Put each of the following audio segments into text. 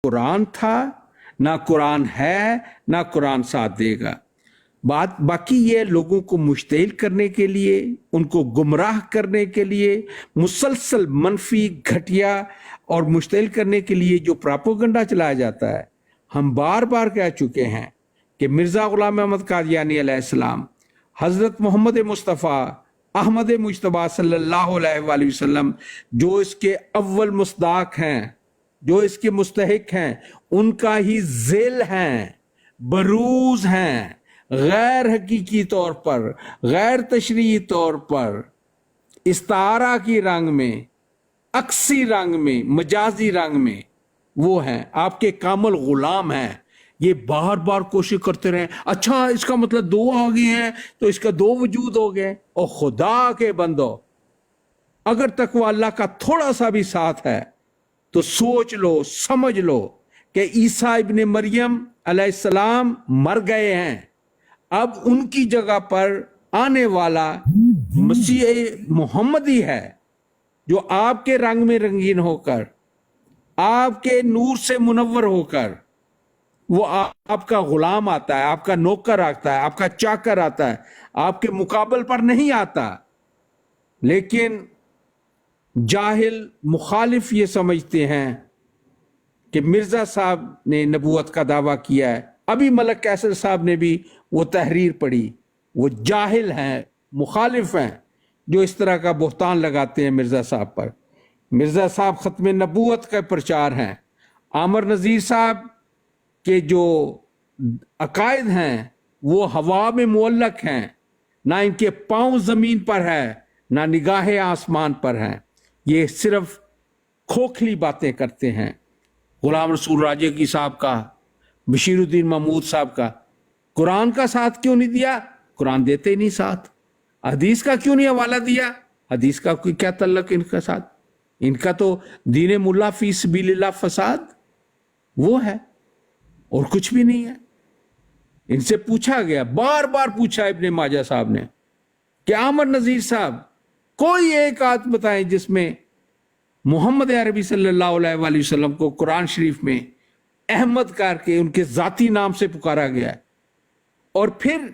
قرآن تھا، نہ قرآن ہے، نہ قرآن ساتھ دے گا۔ باقی یہ لوگوں کو مشتعل کرنے کے لیے، ان کو گمراہ کرنے کے لیے، مسلسل منفی، گھٹیا اور مشتعل کرنے کے لیے جو پراپوگنڈا چلایا جاتا ہے، ہم بار بار کہہ چکے ہیں کہ مرزا غلام احمد قادیانی علیہ السلام، حضرت محمد مصطفیٰ احمد مجتبیٰ صلی اللہ علیہ وآلہ وسلم جو اس کے اول مصداق ہیں، جو اس کے مستحق ہیں، ان کا ہی ذیل ہیں، بروز ہیں، غیر حقیقی طور پر، غیر تشریعی طور پر، استعارہ کی رنگ میں، عکسی رنگ میں، مجازی رنگ میں وہ ہیں، آپ کے کامل غلام ہیں۔ یہ بار بار کوشش کرتے رہے، اچھا اس کا مطلب دو آ گئے ہیں تو اس کا دو وجود ہو گئے۔ اور خدا کے بندو، اگر تقوی اللہ کا تھوڑا سا بھی ساتھ ہے تو سوچ لو، سمجھ لو کہ عیسیٰ ابن مریم علیہ السلام مر گئے ہیں، اب ان کی جگہ پر آنے والا مسیح محمدی ہے، جو آپ کے رنگ میں رنگین ہو کر، آپ کے نور سے منور ہو کر، وہ آپ کا غلام آتا ہے، آپ کا نوکر آتا ہے، آپ کا چاکر آتا ہے، آپ کے مقابل پر نہیں آتا۔ لیکن جاہل مخالف یہ سمجھتے ہیں کہ مرزا صاحب نے نبوت کا دعویٰ کیا ہے، ابھی ملک قیصر صاحب نے بھی وہ تحریر پڑھی۔ وہ جاہل ہیں، مخالف ہیں، جو اس طرح کا بہتان لگاتے ہیں مرزا صاحب پر۔ مرزا صاحب ختم نبوت کا پرچار ہیں۔ عامر نذیر صاحب کے جو عقائد ہیں وہ ہوا میں معلق ہیں، نہ ان کے پاؤں زمین پر ہے، نہ نگاہیں آسمان پر ہیں۔ یہ صرف کھوکھلی باتیں کرتے ہیں۔ غلام رسول راجے کی صاحب کا، بشیر الدین محمود صاحب کا قرآن کا ساتھ کیوں نہیں دیا؟ قرآن دیتے ہی نہیں ساتھ۔ حدیث کا کیوں نہیں حوالہ دیا؟ حدیث کا کوئی کیا تعلق ان کا ساتھ؟ ان کا تو دین ملا فی سبیل اللہ فساد وہ ہے، اور کچھ بھی نہیں ہے۔ ان سے پوچھا گیا، بار بار پوچھا ابن ماجہ صاحب نے کہ عامر نذیر صاحب کوئی ایک آیت بتائیں جس میں محمد عربی صلی اللہ علیہ وآلہ وسلم کو قرآن شریف میں احمد کر کے ان کے ذاتی نام سے پکارا گیا ہے۔ اور پھر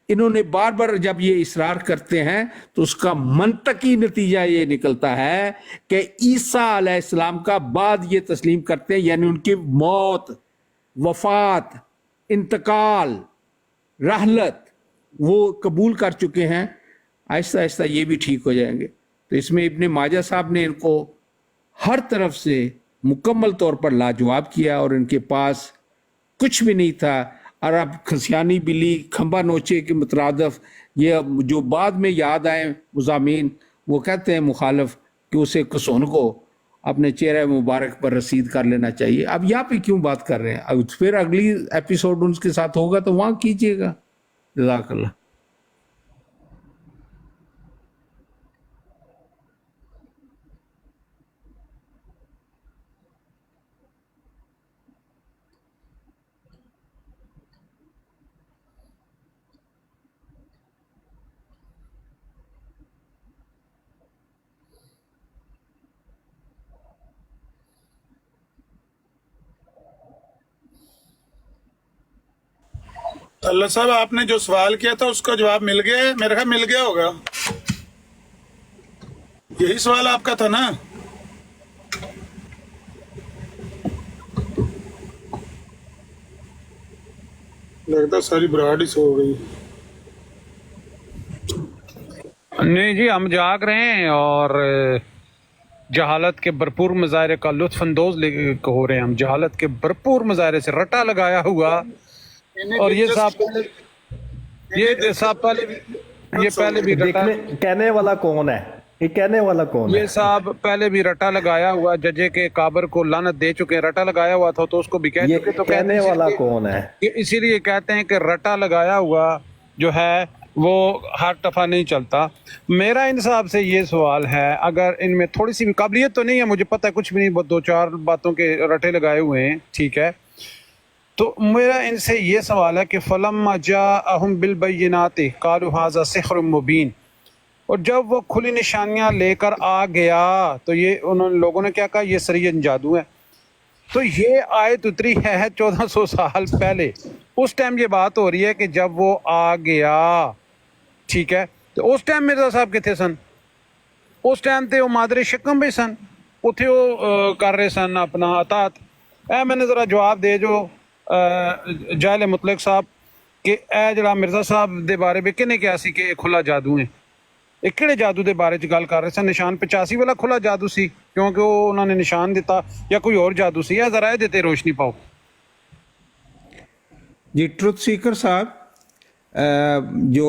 انہوں نے بار بار جب یہ اصرار کرتے ہیں تو اس کا منطقی نتیجہ یہ نکلتا ہے کہ عیسیٰ علیہ السلام کا بعد یہ تسلیم کرتے ہیں، یعنی ان کی موت، وفات، انتقال، رحلت وہ قبول کر چکے ہیں۔ آہستہ آہستہ یہ بھی ٹھیک ہو جائیں گے۔ تو اس میں ابن ماجہ صاحب نے ان کو ہر طرف سے مکمل طور پر لاجواب کیا، اور ان کے پاس کچھ بھی نہیں تھا۔ اور اب کھسیانی بلی کھمبا نوچے کے مترادف یہ جو بعد میں یاد آئے مضامین، وہ کہتے ہیں مخالف کہ اسے کسون کو اپنے چہرہ مبارک پر رسید کر لینا چاہیے۔ اب یہاں پہ کیوں بات کر رہے ہیں؟ اب پھر اگلی ایپیسوڈ ان کے ساتھ ہوگا تو وہاں کیجئے گا۔ جزاک اللہ۔ اللہ صاحب، آپ نے جو سوال کیا تھا اس کا جواب مل گیا ہے؟ میرے خیال مل گیا ہوگا۔ یہی سوال آپ کا تھا نا؟ لگتا ساری براڈ ہی سو گئی۔ نہیں جی، ہم جاگ رہے ہیں اور جہالت کے بھرپور مظاہرے کا لطف اندوز ہو رہے ہیں۔ ہم جہالت کے بھرپور مظاہرے سے رٹا لگایا ہوا، اور یہ صاحب پہلے بھی رٹا، کہنے والا کون ہے؟ یہ کہنے والا کون ہے؟ یہ صاحب پہلے بھی رٹا لگایا ہوا، ججے کے کابر کو لعنت دے چکے ہیں۔ رٹا لگایا ہوا تھا تو اس کو بھی کہہ چکے، تو کہنے والا کون ہے؟ اسی لیے کہتے ہیں کہ رٹا لگایا ہوا جو ہے وہ ہر دفعہ نہیں چلتا۔ میرا ان صاحب سے یہ سوال ہے، اگر ان میں تھوڑی سی بھی قابلیت تو نہیں ہے، مجھے پتہ ہے کچھ بھی نہیں، بس دو چار باتوں کے رٹے لگائے ہوئے ہیں، ٹھیک ہے، تو میرا ان سے یہ سوال ہے کہ فَلَمَّا جَاءَهُم بِالْبَيِّنَاتِ قَالُوا هَذَا سِحْرٌ مُبِينٌ، اور جب وہ کھلی نشانیاں لے کر آ گیا تو یہ انہوں نے لوگوں نے کیا کہا؟ یہ سرین جادو ہے۔ تو یہ آیت اتری ہے 1400 سال پہلے. اس ٹائم یہ بات ہو رہی ہے کہ جب وہ آ گیا, ٹھیک ہے, تو اس ٹائم مرزا صاحب کتنے سن؟ اس ٹائم تے وہ مادر شکم بھی سن, اتنے وہ کر رہے سن اپنا اطاعت. اے میں نے ذرا جواب دے جو جاہل مطلق صاحب کہ اے جڑا مرزا صاحب دے بارے میں کہنے کیا سی کہ کھلا جادو ہے, یہ کہڑے جادو دے بارے چ گل کر رہے سن؟ نشان 85 والا کھلا جادو سی کیونکہ وہ انہوں نے نشان دیتا, یا کوئی اور جادو سی؟ یا ذرا دیتے روشنی پاؤ. جی ٹروتھ سیکر صاحب, جو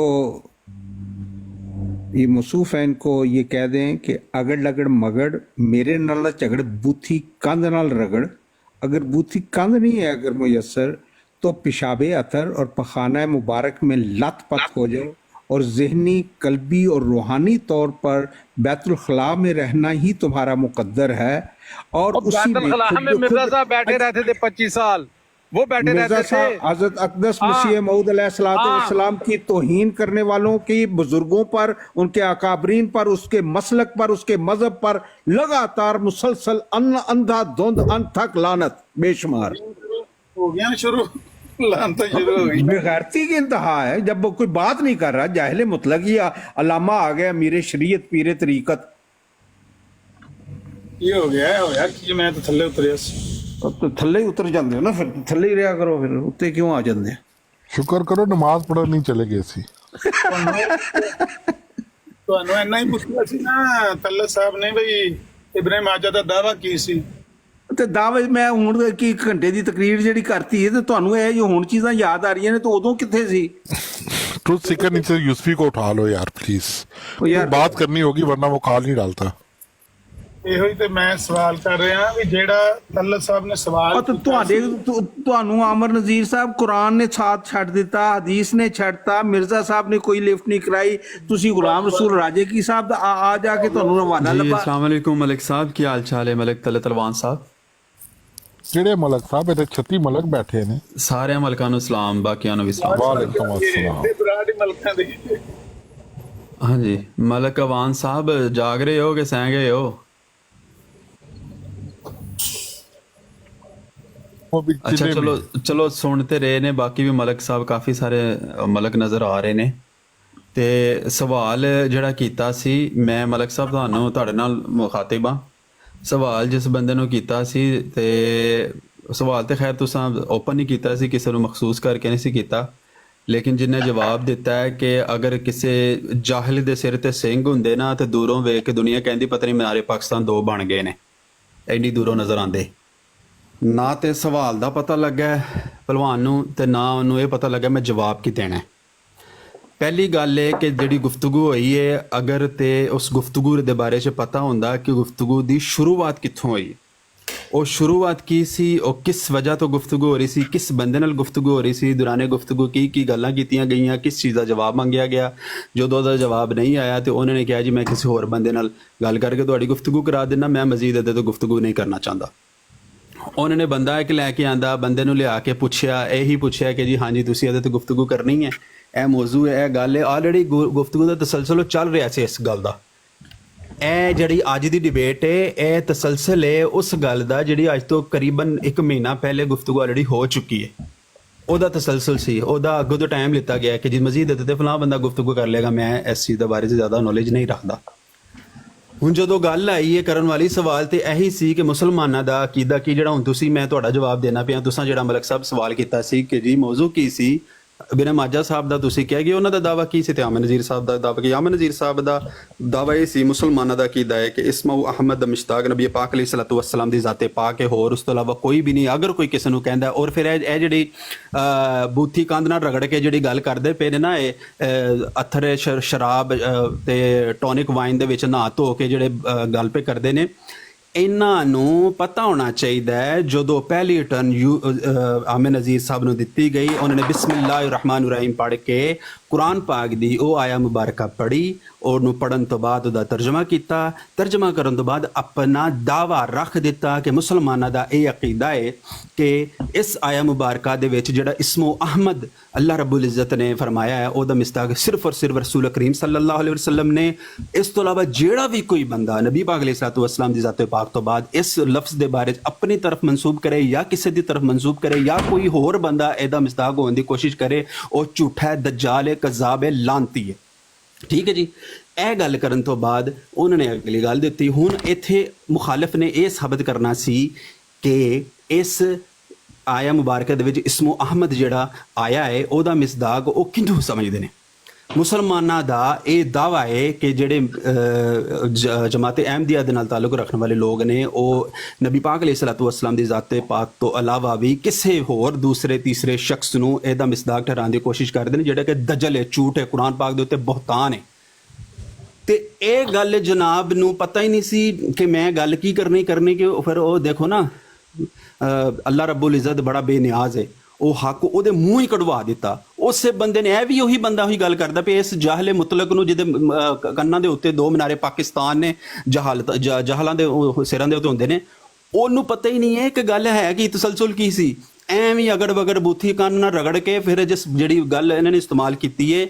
یہ موصوف ہیں ان کو یہ کہہ دیں کہ اگڑ لگڑ مگڑ میرے نال جھگڑ بوتھی کاندھ نال رگڑ. اگر بوتھی کاندھ نہیں ہے اگر میسر تو پیشاب اطہر اور پخانہ مبارک میں لت پت ہو جاؤ, اور ذہنی قلبی اور روحانی طور پر بیت الخلاء میں رہنا ہی تمہارا مقدر ہے. اور اسی بیت الخلاء میں مرزا صاحب بیٹھے رہتے تھے 25 سال, وہ بیٹھے مرزا رہتے صاحب تھے. حضرت اقدس مسیح موعود علیہ السلام کی توہین کرنے والوں کی, بزرگوں پر, ان کے اکابرین پر, اس کے مسلک پر, اس کے مذہب پر لگاتار مسلسل اندھا دھند ان تھک لعنت بے شمار. ہو گیا نا شروع, لعنتیں شروع ہو گئی. بغیرتی کی انتہا ہے جب وہ کوئی بات نہیں کر رہا, جاہل مطلق یا علامہ آ گیا میرے شریعت پیر طریقت. یہ ہو گیا کہ میں تو تھلے اتریا سی. اب تو تھلے ہی اتر جاندے ہو نا, پھر تھلے ہی رہا کرو, پھر اتنے کیوں آ جاندے؟ شکر کرو نماز پڑھن نہیں چلے گئے سی. ਤੁਹਾਨੂੰ ਇੰਨਾ ਹੀ ਪੁੱਛਿਆ ਸੀ ਨਾ ਤੱਲਾ ਸਾਹਿਬ ਨੇ ਬਈ ਇਬਰਾਹਿਮ ਆਜਾ ਦਾ ਦਾਵਾ ਕੀ ਸੀ? ਤੇ ਦਾਅਵੇ ਮੈਂ ਹੁਣ ਕੀ ਘੰਟੇ ਦੀ ਤਕਰੀਰ ਜਿਹੜੀ ਕਰਤੀ ਹੈ, ਤੇ ਤੁਹਾਨੂੰ ਇਹ ਜੋ ਹੁਣ ਚੀਜ਼ਾਂ ਯਾਦ ਆ ਰਹੀਆਂ ਨੇ, ਤਾਂ ਉਦੋਂ ਕਿੱਥੇ ਸੀ? ट्रुथ सीकर नीचे यूसफी को उठा लो यार प्लीज, यार बात करनी होगी वरना वो कॉल नहीं डालता. ਇਹੋ ਹੀ ਤੇ ਮੈਂ ਸਵਾਲ ਕਰ ਰਿਹਾ ਵੀ ਜਿਹੜਾ ਤੱਲਾ ਸਾਹਿਬ ਨੇ ਸਵਾਲ ਤੇ ਤੁਹਾਨੂੰ ਆਮਰ ਨਜ਼ੀਰ ਸਾਹਿਬ ਕੁਰਾਨ ਨੇ ਸਾਥ ਛੱਡ ਦਿੱਤਾ, ਹਦੀਸ ਨੇ ਛੱਡਤਾ, ਮਿਰਜ਼ਾ ਸਾਹਿਬ ਨੇ ਕੋਈ ਲਿਫਟ ਨਹੀਂ ਕਰਾਈ, ਤੁਸੀਂ ਗੁਲਾਮ ਰਸੂਲ ਰਾਜੇ ਕੀ ਸਾਹਿਬ ਦਾ ਆ ਜਾ ਕੇ ਤੁਹਾਨੂੰ ਰਵਾਨਾ جی ਲੱਭਾ. السلام علیکم ملک صاحب, ਕੀ ਹਾਲ ਚਾਲ ਹੈ ਮਲਕ ਤਲਤ ਤਲਵਾਨ ਸਾਹਿਬ? ਕਿਹੜੇ ਮਲਕ ਸਾਹਿਬ? ਇਹਦੇ 36 ਮਲਕ ਬੈਠੇ ਨੇ. ਸਾਰਿਆਂ ਮਲਕਾਂ ਨੂੰ ਸਲਾਮ, ਬਾਕੀਆਂ ਨੂੰ ਵੀ ਸਲਾਮ. ਵਾਲੇਕੁਮ ਅਸਲਾਮ. ਤੇ ਬਰਾੜੀ ਮਲਕਾਂ ਦੇ ਹਾਂਜੀ ਮਲਕ ਅਵਾਨ ਸਾਹਿਬ, ਜਾਗ ਰਹੇ ਹੋ ਕਿ ਸਹਿ ਗਏ ਹੋ? ਉਹ ਵੀ ਅੱਛਾ ਜਿੰਨੇ ਚਲੋ ਸੁਣ ਤੇ ਰਹੇ ਨੇ, ਬਾਕੀ ਵੀ ਮਲਕ ਸਾਹਿਬ ਕਾਫੀ ਸਾਰੇ ਮਲਕ ਨਜ਼ਰ ਆ ਰਹੇ ਨੇ. ਤੇ ਸਵਾਲ ਜਿਹੜਾ ਕੀਤਾ ਸੀ ਮੈਂ ਮਲਕ ਸਾਹਿਬ ਤੁਹਾਡੇ ਨਾਲ ਮੁਖਾਤਿਬ ਹਾਂ. ਸਵਾਲ ਜਿਸ ਬੰਦੇ ਨੂੰ ਕੀਤਾ ਸੀ, ਤੇ ਸਵਾਲ ਤੇ ਖੈਰ ਤੁਸੀਂ ਓਪਨ ਨਹੀਂ ਕੀਤਾ ਸੀ, ਕਿਸੇ ਨੂੰ ਮਖਸੂਸ ਕਰਕੇ ਨਹੀਂ ਸੀ ਕੀਤਾ, ਲੇਕਿਨ ਜਿੰਨੇ ਜਵਾਬ ਦਿੱਤਾ ਹੈ ਕਿ ਅਗਰ ਕਿਸੇ ਜਾਹਿਲ ਦੇ ਸਿਰ ਤੇ ਸਿੰਘ ਹੁੰਦੇ ਨਾ, ਤੇ ਦੂਰੋਂ ਵੇਖ ਕੇ ਦੁਨੀਆ ਕਹਿੰਦੀ ਪਤਾ ਨਹੀਂ ਮਨਾਰੇ ਪਾਕਿਸਤਾਨ ਦੋ ਬਣ ਗਏ ਨੇ, ਐਨੀ ਦੂਰੋਂ ਨਜ਼ਰ ਆਉਂਦੇ. ਨਾ ਤੇ ਸਵਾਲ ਦਾ ਪਤਾ ਲੱਗਾ ਭਲਵਾਨ ਨੂੰ, ਤੇ ਨਾ ਉਹਨੂੰ ਇਹ ਪਤਾ ਲੱਗਾ ਮੈਂ ਜਵਾਬ ਕੀ ਦੇਣਾ. ਪਹਿਲੀ ਗੱਲ ਇਹ ਕਿ ਜਿਹੜੀ ਗੁਫ਼ਤਗੂ ਹੋਈ ਹੈ, ਅਗਰ ਤੇ ਉਸ ਗੁਫ਼ਤਗੂ ਦੇ ਬਾਰੇ 'ਚ ਪਤਾ ਹੁੰਦਾ ਕਿ ਗੁਫ਼ਤਗੂ ਦੀ ਸ਼ੁਰੂਆਤ ਕਿੱਥੋਂ ਹੋਈ, ਉਹ ਸ਼ੁਰੂਆਤ ਕੀ ਸੀ, ਉਹ ਕਿਸ ਵਜ੍ਹਾ ਤੋਂ ਗੁਫ਼ਤਗੂ ਹੋ ਰਹੀ ਸੀ, ਕਿਸ ਬੰਦੇ ਨਾਲ ਗੁਫ਼ਤਗੂ ਹੋ ਰਹੀ ਸੀ, ਦੌਰਾਨੇ ਗੁਫ਼ਤਗੂ ਕੀ ਗੱਲਾਂ ਕੀਤੀਆਂ ਗਈਆਂ, ਕਿਸ ਚੀਜ਼ ਦਾ ਜਵਾਬ ਮੰਗਿਆ ਗਿਆ. ਜਦੋਂ ਉਹਦਾ ਜਵਾਬ ਨਹੀਂ ਆਇਆ ਤੇ ਉਹਨਾਂ ਨੇ ਕਿਹਾ ਜੀ ਮੈਂ ਕਿਸੇ ਹੋਰ ਬੰਦੇ ਨਾਲ ਗੱਲ ਕਰਕੇ ਤੁਹਾਡੀ ਗੁਫ਼ਤਗੂ ਕਰਾ ਦਿੰਦਾ, ਮੈਂ ਮਜ਼ੀਦ ਇਹਦੇ ਤੋਂ ਗੁਫ਼ਤਗੂ ਨਹੀਂ ਕਰਨਾ ਚਾਹੁੰਦਾ. ਉਹਨਾਂ ਨੇ ਬੰਦਾ ਇੱਕ ਲੈ ਕੇ ਆਂਦਾ, ਬੰਦੇ ਨੂੰ ਲਿਆ ਕੇ ਪੁੱਛਿਆ, ਇਹੀ ਪੁੱਛਿਆ ਕਿ ਜੀ ਹਾਂਜੀ ਤੁਸੀਂ ਇਹਦੇ ਤੇ ਗੁਫ਼ਤਗੂ ਕਰਨੀ ਹੈ, ਇਹ ਮੌਜੂ ਹੈ, ਇਹ ਗੱਲ ਹੈ. ਆਲਰੇਡੀ ਗੁਫ਼ਤਗੂ ਦਾ ਤਸਲਸਲ ਚੱਲ ਰਿਹਾ ਸੀ ਇਸ ਗੱਲ ਦਾ. ਇਹ ਜਿਹੜੀ ਅੱਜ ਦੀ ਡਿਬੇਟ ਹੈ, ਇਹ ਤਸਲਸਲ ਹੈ ਉਸ ਗੱਲ ਦਾ ਜਿਹੜੀ ਅੱਜ ਤੋਂ ਕਰੀਬਨ 1 ਮਹੀਨਾ ਪਹਿਲੇ ਗੁਫ਼ਤਗੂ ਆਲਰੇਡੀ ਹੋ ਚੁੱਕੀ ਹੈ. ਉਹਦਾ ਤਸਲਸਲ ਸੀ, ਉਹਦਾ ਅੱਗੋਂ ਤੋਂ ਟਾਈਮ ਲਿੱਤਾ ਗਿਆ ਕਿ ਜੀ ਮਜ਼ੀਦ ਇਹਦੇ ਤੇ ਫਲਾਂ ਬੰਦਾ ਗੁਫ਼ਤਗੂ ਕਰ ਲੇਗਾ. ਮੈਂ ਇਸ ਚੀਜ਼ ਦੇ ਬਾਰੇ 'ਚ ਜ਼ਿਆਦਾ ਨੌਲੇਜ ਨਹੀਂ ਰੱਖਦਾ. ਹੁਣ ਜਦੋਂ ਗੱਲ ਆਈ ਹੈ ਕਰਨ ਵਾਲੀ, ਸਵਾਲ ਤੇ ਇਹੀ ਸੀ ਕਿ ਮੁਸਲਮਾਨਾਂ ਦਾ ਅਕੀਦਾ ਕੀ, ਜਿਹੜਾ ਹੁਣ ਤੁਸੀਂ ਮੈਂ ਤੁਹਾਡਾ ਜਵਾਬ ਦੇਣਾ ਪਿਆ. ਤੁਸੀਂ ਜਿਹੜਾ ਮਲਕ ਸਾਹਿਬ ਸਵਾਲ ਕੀਤਾ ਸੀ ਕਿ ਜੀ ਮੌਜੂ ਕੀ ਸੀ, ਬਿਨ ਮਾਜਾ ਸਾਹਿਬ ਦਾ ਤੁਸੀਂ ਕਿਹਾ ਕਿ ਉਹਨਾਂ ਦਾ ਦਾਵਾ ਕੀ ਸੀ, ਤੇ ਆਮਨ ਨਜ਼ੀਰ ਸਾਹਿਬ ਦਾ ਦਾਵਾ ਕਿ ਆਮਨ ਨਜ਼ੀਰ ਸਾਹਿਬ ਦਾ ਦਾਵਾ ਇਹ ਸੀ ਮੁਸਲਮਾਨਾਂ ਦਾ ਅਕੀਦਾ ਹੈ ਕਿ ਇਸਮਾਉ ਅਹਮਦ ਮੁਸ਼ਤਾਕ ਨਬੀ ਪਾਕ ਅਲੈਹਿ ਸਲਾਤੁ ਵਸਲਾਮ ਦੀ ਜ਼ਾਤੇ ਪਾਕ ਹੈ, ਹੋਰ ਉਸ ਤੋਂ ਇਲਾਵਾ ਕੋਈ ਵੀ ਨਹੀਂ. ਅਗਰ ਕੋਈ ਕਿਸੇ ਨੂੰ ਕਹਿੰਦਾ, ਔਰ ਫਿਰ ਇਹ ਜਿਹੜੀ ਬੂਥੀ ਕੰਧ ਨਾਲ ਰਗੜ ਕੇ ਜਿਹੜੀ ਗੱਲ ਕਰਦੇ ਪਏ ਨੇ ਨਾ, ਇਹ ਅਥਰ ਸ਼ਰਾਬ ਤੇ ਟੌਨਿਕ ਵਾਈਨ ਦੇ ਵਿੱਚ ਨਹਾ ਧੋ ਕੇ ਜਿਹੜੇ ਗੱਲ ਪੇ ਕਰਦੇ ਨੇ, ਇਹਨਾਂ ਨੂੰ ਪਤਾ ਹੋਣਾ ਚਾਹੀਦਾ ਹੈ. ਜਦੋਂ ਪਹਿਲੀ ਟਰਨ ਆਮਿਰ ਨਜ਼ੀਰ ਸਾਹਿਬ ਨੂੰ ਦਿੱਤੀ ਗਈ, ਉਹਨਾਂ ਨੇ ਬਿਸਮਿਲ੍ਲਾਹਿਰ ਰਹਿਮਾਨਿਰ ਰਹੀਮ ਪੜ੍ਹ ਕੇ ਕੁਰਾਨ ਪਾਕ ਦੀ ਉਹ ਆਇਆ ਮੁਬਾਰਕਾ ਪੜ੍ਹੀ, ਉਹਨੂੰ ਪੜ੍ਹਨ ਤੋਂ ਬਾਅਦ ਉਹਦਾ ਤਰਜਮਾ ਕੀਤਾ, ਤਰਜਮਾ ਕਰਨ ਤੋਂ ਬਾਅਦ ਆਪਣਾ ਦਾਵਾ ਰੱਖ ਦਿੱਤਾ ਕਿ ਮੁਸਲਮਾਨਾਂ ਦਾ ਇਹ ਅਕੀਦਾ ਹੈ ਕਿ ਇਸ ਆਇਆ ਮੁਬਾਰਕਾ ਦੇ ਵਿੱਚ ਜਿਹੜਾ ਇਸਮੋ ਅਹਮਦ ਅੱਲਾਹ ਰੱਬੁਲ ਇੱਜ਼ਤ ਨੇ ਫਰਮਾਇਆ ਹੈ ਉਹਦਾ ਮਿਸਦਾਕ ਸਿਰਫ ਔਰ ਸਿਰਫ ਰਸੂਲ ਕਰੀਮ ਸੱਲੱਲਾਹੁ ਅਲੈਹਿ ਵਸੱਲਮ ਨੇ। ਇਸ ਤੋਂ ਇਲਾਵਾ ਜਿਹੜਾ ਵੀ ਕੋਈ ਬੰਦਾ ਨਬੀ ਪਾਕ ਅਲੈਹਿਸਸਲਾਤੁ ਵਸਸਲਾਮ ਦੀ ਜ਼ਾਤ ਪਾਕ ਤੋਂ ਬਾਅਦ ਇਸ ਲਫ਼ਜ਼ ਦੇ ਬਾਰੇ 'ਚ ਆਪਣੀ ਤਰਫ ਮਨਸੂਬ ਕਰੇ ਜਾਂ ਕਿਸੇ ਦੀ ਤਰਫ ਮਨਸੂਬ ਕਰੇ ਜਾਂ ਕੋਈ ਹੋਰ ਬੰਦਾ ਇਹਦਾ ਮਿਸਦਾਕ ਹੋਣ ਦੀ ਕੋਸ਼ਿਸ਼ ਕਰੇ, ਉਹ ਝੂਠਾ ਹੈ, ਦੱਜਾਲ ਹੈ, ਕਜ਼ਾਬ ਹੈ, ਲਾਂਤੀ ਹੈ। ਠੀਕ ਹੈ ਜੀ। ਇਹ ਗੱਲ ਕਰਨ ਤੋਂ ਬਾਅਦ ਉਹਨਾਂ ਨੇ ਅਗਲੀ ਗੱਲ ਦਿੱਤੀ। ਹੁਣ ਇੱਥੇ ਮੁਖਾਲਿਫ ਨੇ ਇਹ ਸਾਬਤ ਕਰਨਾ ਸੀ ਕਿ ਇਸ ਆਇਆ ਮੁਬਾਰਕਾ ਦੇ ਵਿੱਚ ਇਸਮੋ ਅਹਮਦ ਜਿਹੜਾ ਆਇਆ ਹੈ ਉਹਦਾ ਮਿਸਦਾਕ ਉਹ ਕਿੰਨੂੰ ਸਮਝਦੇ ਨੇ। ਮੁਸਲਮਾਨਾਂ ਦਾ ਇਹ ਦਾਵਾ ਹੈ ਕਿ ਜਿਹੜੇ ਜਮਾਤ ਅਹਿਮਦੀਆ ਦੇ ਨਾਲ ਤਾਲੁਕ ਰੱਖਣ ਵਾਲੇ ਲੋਕ ਨੇ ਉਹ ਨਬੀ ਪਾਕ ਅਲੈਹਿਸਸਲਾਤੁ ਵਸਸਲਾਮ ਦੀ ਜ਼ਾਤ ਪਾਕ ਤੋਂ ਇਲਾਵਾ ਵੀ ਕਿਸੇ ਹੋਰ ਦੂਸਰੇ ਤੀਸਰੇ ਸ਼ਖਸ ਨੂੰ ਇਹਦਾ ਮਿਸਦਾਕ ਠਹਿਰਾਉਣ ਦੀ ਕੋਸ਼ਿਸ਼ ਕਰਦੇ ਨੇ, ਜਿਹੜਾ ਕਿ ਦਜਲ ਹੈ, ਝੂਠ ਹੈ, ਕੁਰਾਨ ਪਾਕ ਦੇ ਉੱਤੇ ਬਹਤਾਨ ਹੈ। ਤੇ ਇਹ ਗੱਲ ਜਨਾਬ ਨੂੰ ਪਤਾ ਹੀ ਨਹੀਂ ਸੀ ਕਿ ਮੈਂ ਗੱਲ ਕੀ ਕਰਨੀ ਕਿ ਫਿਰ ਉਹ ਦੇਖੋ ਨਾ ਅੱਲਾਹ ਰੱਬੁਲ ਇੱਜ਼ਤ ਬੜਾ ਬੇਨਿਆਜ਼ ਹੈ, ਉਹ ਹੱਕ ਉਹਦੇ ਮੂੰਹ ਹੀ ਕਢਵਾ ਦਿੱਤਾ। ਉਸੇ ਬੰਦੇ ਨੇ, ਇਹ ਵੀ ਉਹੀ ਬੰਦਾ ਉਹੀ ਗੱਲ ਕਰਦਾ ਪਿਆ ਇਸ ਜਾਹਲੇ ਮੁਤਲਕ ਨੂੰ ਜਿਹਦੇ ਕੰਨਾਂ ਦੇ ਉੱਤੇ 2 ਮੀਨਾਰੇ ਪਾਕਿਸਤਾਨ ਨੇ, ਜਹਾਲਾਂ ਦੇ ਸਿਰਾਂ ਦੇ ਉੱਤੇ ਹੁੰਦੇ ਨੇ, ਉਹਨੂੰ ਪਤਾ ਹੀ ਨਹੀਂ ਹੈ ਕਿ ਗੱਲ ਹੈ ਕਿ ਤਸਲਸਲ ਕੀ ਸੀ। ਐਵੇਂ ਅਗੜ ਵਗੜ ਬੂਥੀ ਕੰਨ ਨਾਲ ਰਗੜ ਕੇ ਫਿਰ ਜਿਹੜੀ ਗੱਲ ਇਹਨਾਂ ਨੇ ਇਸਤੇਮਾਲ ਕੀਤੀ ਹੈ,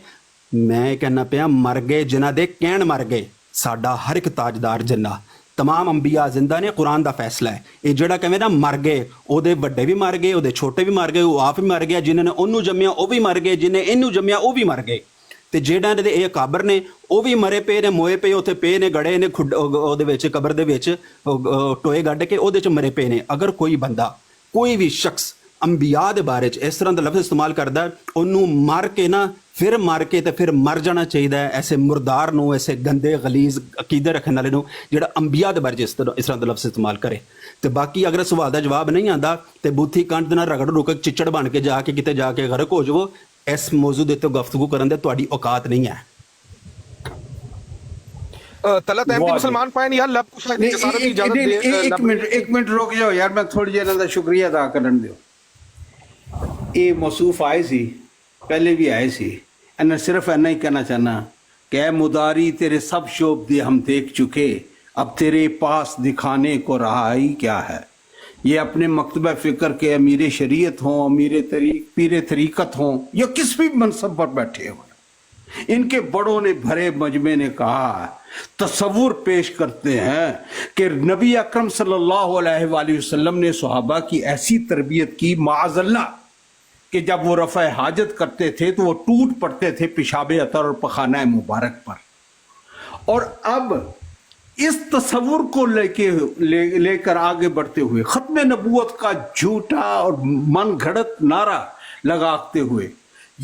ਮੈਂ ਕਹਿਣਾ ਪਿਆ ਮਰ ਗਏ ਜਿਨ੍ਹਾਂ ਦੇ ਕਹਿਣ ਮਰ ਗਏ, ਸਾਡਾ ਹਰ ਇੱਕ ਤਾਜਦਾਰ ਜਿੰਨਾ तमाम अंबिया जिंदा ने, कुरान का फैसला है। ये जोड़ा कहें ना मर गए, ਉਹਦੇ ਵੱਡੇ ਵੀ ਮਰ ਗਏ, ਉਹਦੇ ਛੋਟੇ ਵੀ ਮਰ ਗਏ, ਉਹ ਆਪ ਵੀ ਮਰ ਗਿਆ, ਜਿਨ੍ਹਾਂ ਨੇ ਉਹਨੂੰ ਜੰਮਿਆ ਉਹ ਵੀ ਮਰ ਗਏ, ਜਿਨ੍ਹਾਂ ਇਹਨੂੰ ਜੰਮਿਆ ਉਹ ਵੀ ਮਰ ਗਏ। ਤੇ ਜਿਹੜਾ ਇਹਦੇ ਇਹ ਕਾਬਰ ਨੇ ਉਹ ਵੀ ਮਰੇ ਪਏ ਨੇ, ਮੋਏ ਪਏ ਉੱਥੇ ਪਏ ਨੇ, ਗੜੇ ਨੇ ਉਹਦੇ ਵਿੱਚ ਕਬਰ ਦੇ ਵਿੱਚ ਟੋਏ ਗੱਡ ਕੇ ਉਹਦੇ 'ਚ ਮਰੇ ਪਏ ਨੇ। ਅਗਰ ਕੋਈ ਬੰਦਾ ਕੋਈ ਵੀ ਸ਼ਖਸ ਅੰਬੀਆ ਦੇ ਬਾਰੇ 'ਚ ਇਸ ਤਰ੍ਹਾਂ ਦਾ ਲਫ਼ਜ਼ ਇਸਤੇਮਾਲ ਕਰਦਾ, ਉਹਨੂੰ ਮਾਰ ਕੇ ਨਾ ਫਿਰ ਮਾਰ ਕੇ ਤੇ ਫਿਰ ਮਰ ਜਾਣਾ ਚਾਹੀਦਾ ਹੈ। ਐਸੇ ਮੁਰਦਾਰ ਨੂੰ, ਐਸੇ ਗੰਦੇ ਗਲੀਜ਼ ਅਕੀਦੇ ਰੱਖਣ ਵਾਲੇ ਨੂੰ ਜਿਹੜਾ ਅੰਬੀਆ ਦੇ ਬਾਰੇ 'ਚ ਇਸ ਤਰ੍ਹਾਂ ਦਾ ਲਫ਼ਜ਼ ਇਸਤੇਮਾਲ ਕਰੇ। ਤੇ ਬਾਕੀ ਅਗਰ ਸਵਾਲ ਦਾ ਜਵਾਬ ਨਹੀਂ ਆਉਂਦਾ ਤੇ ਬੂਥੀ ਕੰਡ ਦੇ ਨਾਲ ਰਗੜ ਰੁਕ ਚਿੱਚੜ ਬਣ ਕੇ ਜਾ ਕੇ ਕਿਤੇ ਜਾ ਕੇ ਗਰਕ ਹੋ ਜਾਵੋ। ਇਸ ਮੌਜੂ ਦੇ ਉੱਤੇ ਗੁਫ਼ਤਗੂ ਕਰਨ ਦੇ ਤੁਹਾਡੀ ਔਕਾਤ ਨਹੀਂ ਹੈ। तलत अहमदी मुसलमान पाए यार लब कुछ नहीं जसारत की इजाजत दे। एक मिनट रुक जाओ यार, मैं थोड़ी देर ਦਾ ਸ਼ੁਕਰੀਆ ਅਦਾ ਕਰਨ ਦਿਓ। ਇਹ ਮੌਸੂਫ ਆਏ ਸੀ, ਪਹਿਲੇ ਵੀ ਆਏ ਸੀ। मैं सिर्फ इतना ही कहना चाहना कि मुदारी तेरे सब शोबदे हम देख चुके, अब तेरे पास दिखाने को रहा ही क्या है। ये अपने मकतबा फ़िक्र के अमीर शरीयत हों, पीर तरीक़त हों या किस भी मनसब पर बैठे हों, इनके बड़ों ने भरे मजमे ने कहा, तसव्वुर पेश करते हैं कि नबी अकरम सल्लल्लाहु अलैहि वसल्लम ने सहाबा की ऐसी तरबियत की माअज़ल्लाह कि जब वो रफ़ा हाजत करते थे तो वो टूट पड़ते थे पेशाब अतर और पखाना मुबारक पर। और अब इस तसव्वुर को लेकर आगे बढ़ते हुए ख़त्म नबूवत का झूठा और मन घड़त नारा लगाते हुए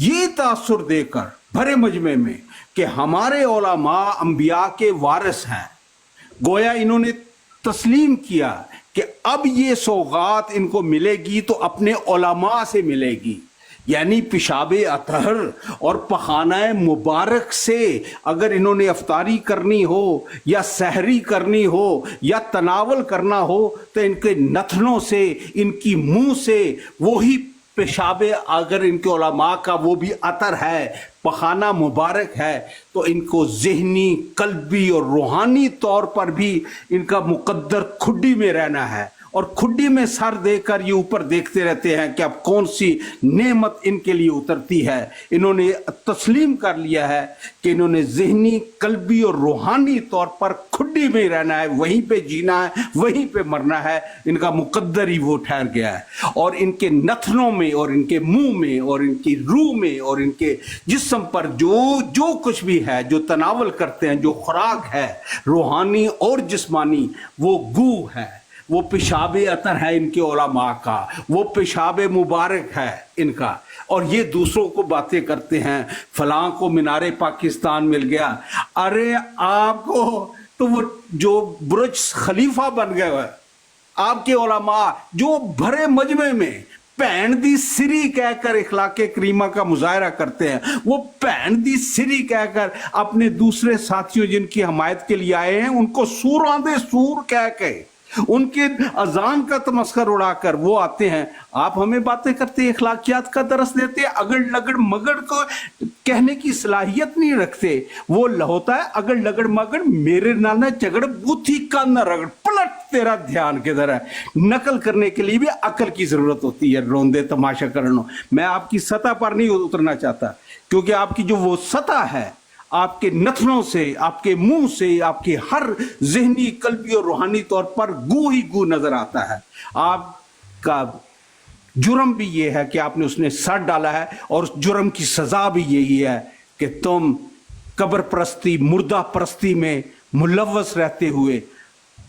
ये तासुर देकर भरे मजमे में कि हमारे उलमा अंबिया के वारिस हैं, गोया इन्होंने तस्लीम किया कि अब ये सौगात इनको मिलेगी तो अपने उलमा से मिलेगी, यानी पेशाब अतहर और पखाना मुबारक से अगर इन्होंने अफ्तारी करनी हो या सहरी करनी हो या तनावल करना हो तो इनके नथनों से, इनकी मुंह से वही पेशाब, अगर इनके उलमा का वो भी अतर है, पखाना मुबारक है, तो इनको ज़हनी, कल्बी और रूहानी तौर पर भी इनका मुकद्दर खुड्डी में रहना है। और खुड्डी में सर देकर ये ऊपर देखते रहते हैं कि अब कौन सी नेमत इनके लिए उतरती है। इन्होंने तस्लीम कर लिया है कि इन्होंने ज़हनी, कल्बी और रूहानी तौर पर खुड्डी में रहना है, वहीं पे जीना है, वहीं पे मरना है। इनका मुकद्दर ही वो ठहर गया है। और इनके नथनों में और इनके मुंह में और इनकी रूह में और इनके जिस्म पर जो कुछ भी है, जो तनावल करते हैं, जो खुराक है रूहानी और जिस्मानी, वो गू है, वो पेशाब अतर है इनके उलमा का, वो पेशाब मुबारक है इनका। और ये दूसरों को बातें करते हैं, फलां को मीनारे पाकिस्तान मिल गया। अरे आपको तो वो जो बुर्ज खलीफा बन गए हुए आपके उलमा, जो भरे मजमे में भैन दी सिरी कहकर इखलाके करीमा का मुजाहरा करते हैं, वो भैन दी सिरी कहकर अपने दूसरे साथियों जिनकी हमायत के लिए आए हैं उनको सूरां दे सूर कह के उनके अजान का तमस्कर उड़ाकर वो आते हैं, आप हमें बातें करते हैं, इखलाकियात का दरस देते हैं, अगड़ लगड़ मगड़ को कहने की सलाहियत नहीं रखते। वो होता है अगड़ लगड़ मगड़, मेरे नाना झगड़ बूथी का न रगड़, पलट तेरा ध्यान किधर है। नकल करने के लिए भी अकल की जरूरत होती है, रोंदे तमाशा करनो। मैं आपकी सतह पर नहीं उतरना चाहता, क्योंकि आपकी जो वो सतह है, आपके नथनों से, आपके मुंह से, आपके हर जहनी, कल्बी और रूहानी तौर पर गू ही गू नजर आता है। आपका जुर्म भी ये है कि आपने उसने सर डाला है, और उस जुर्म की सजा भी यही है कि तुम कब्र परस्ती, मुर्दा परस्ती में मुलव्वस रहते हुए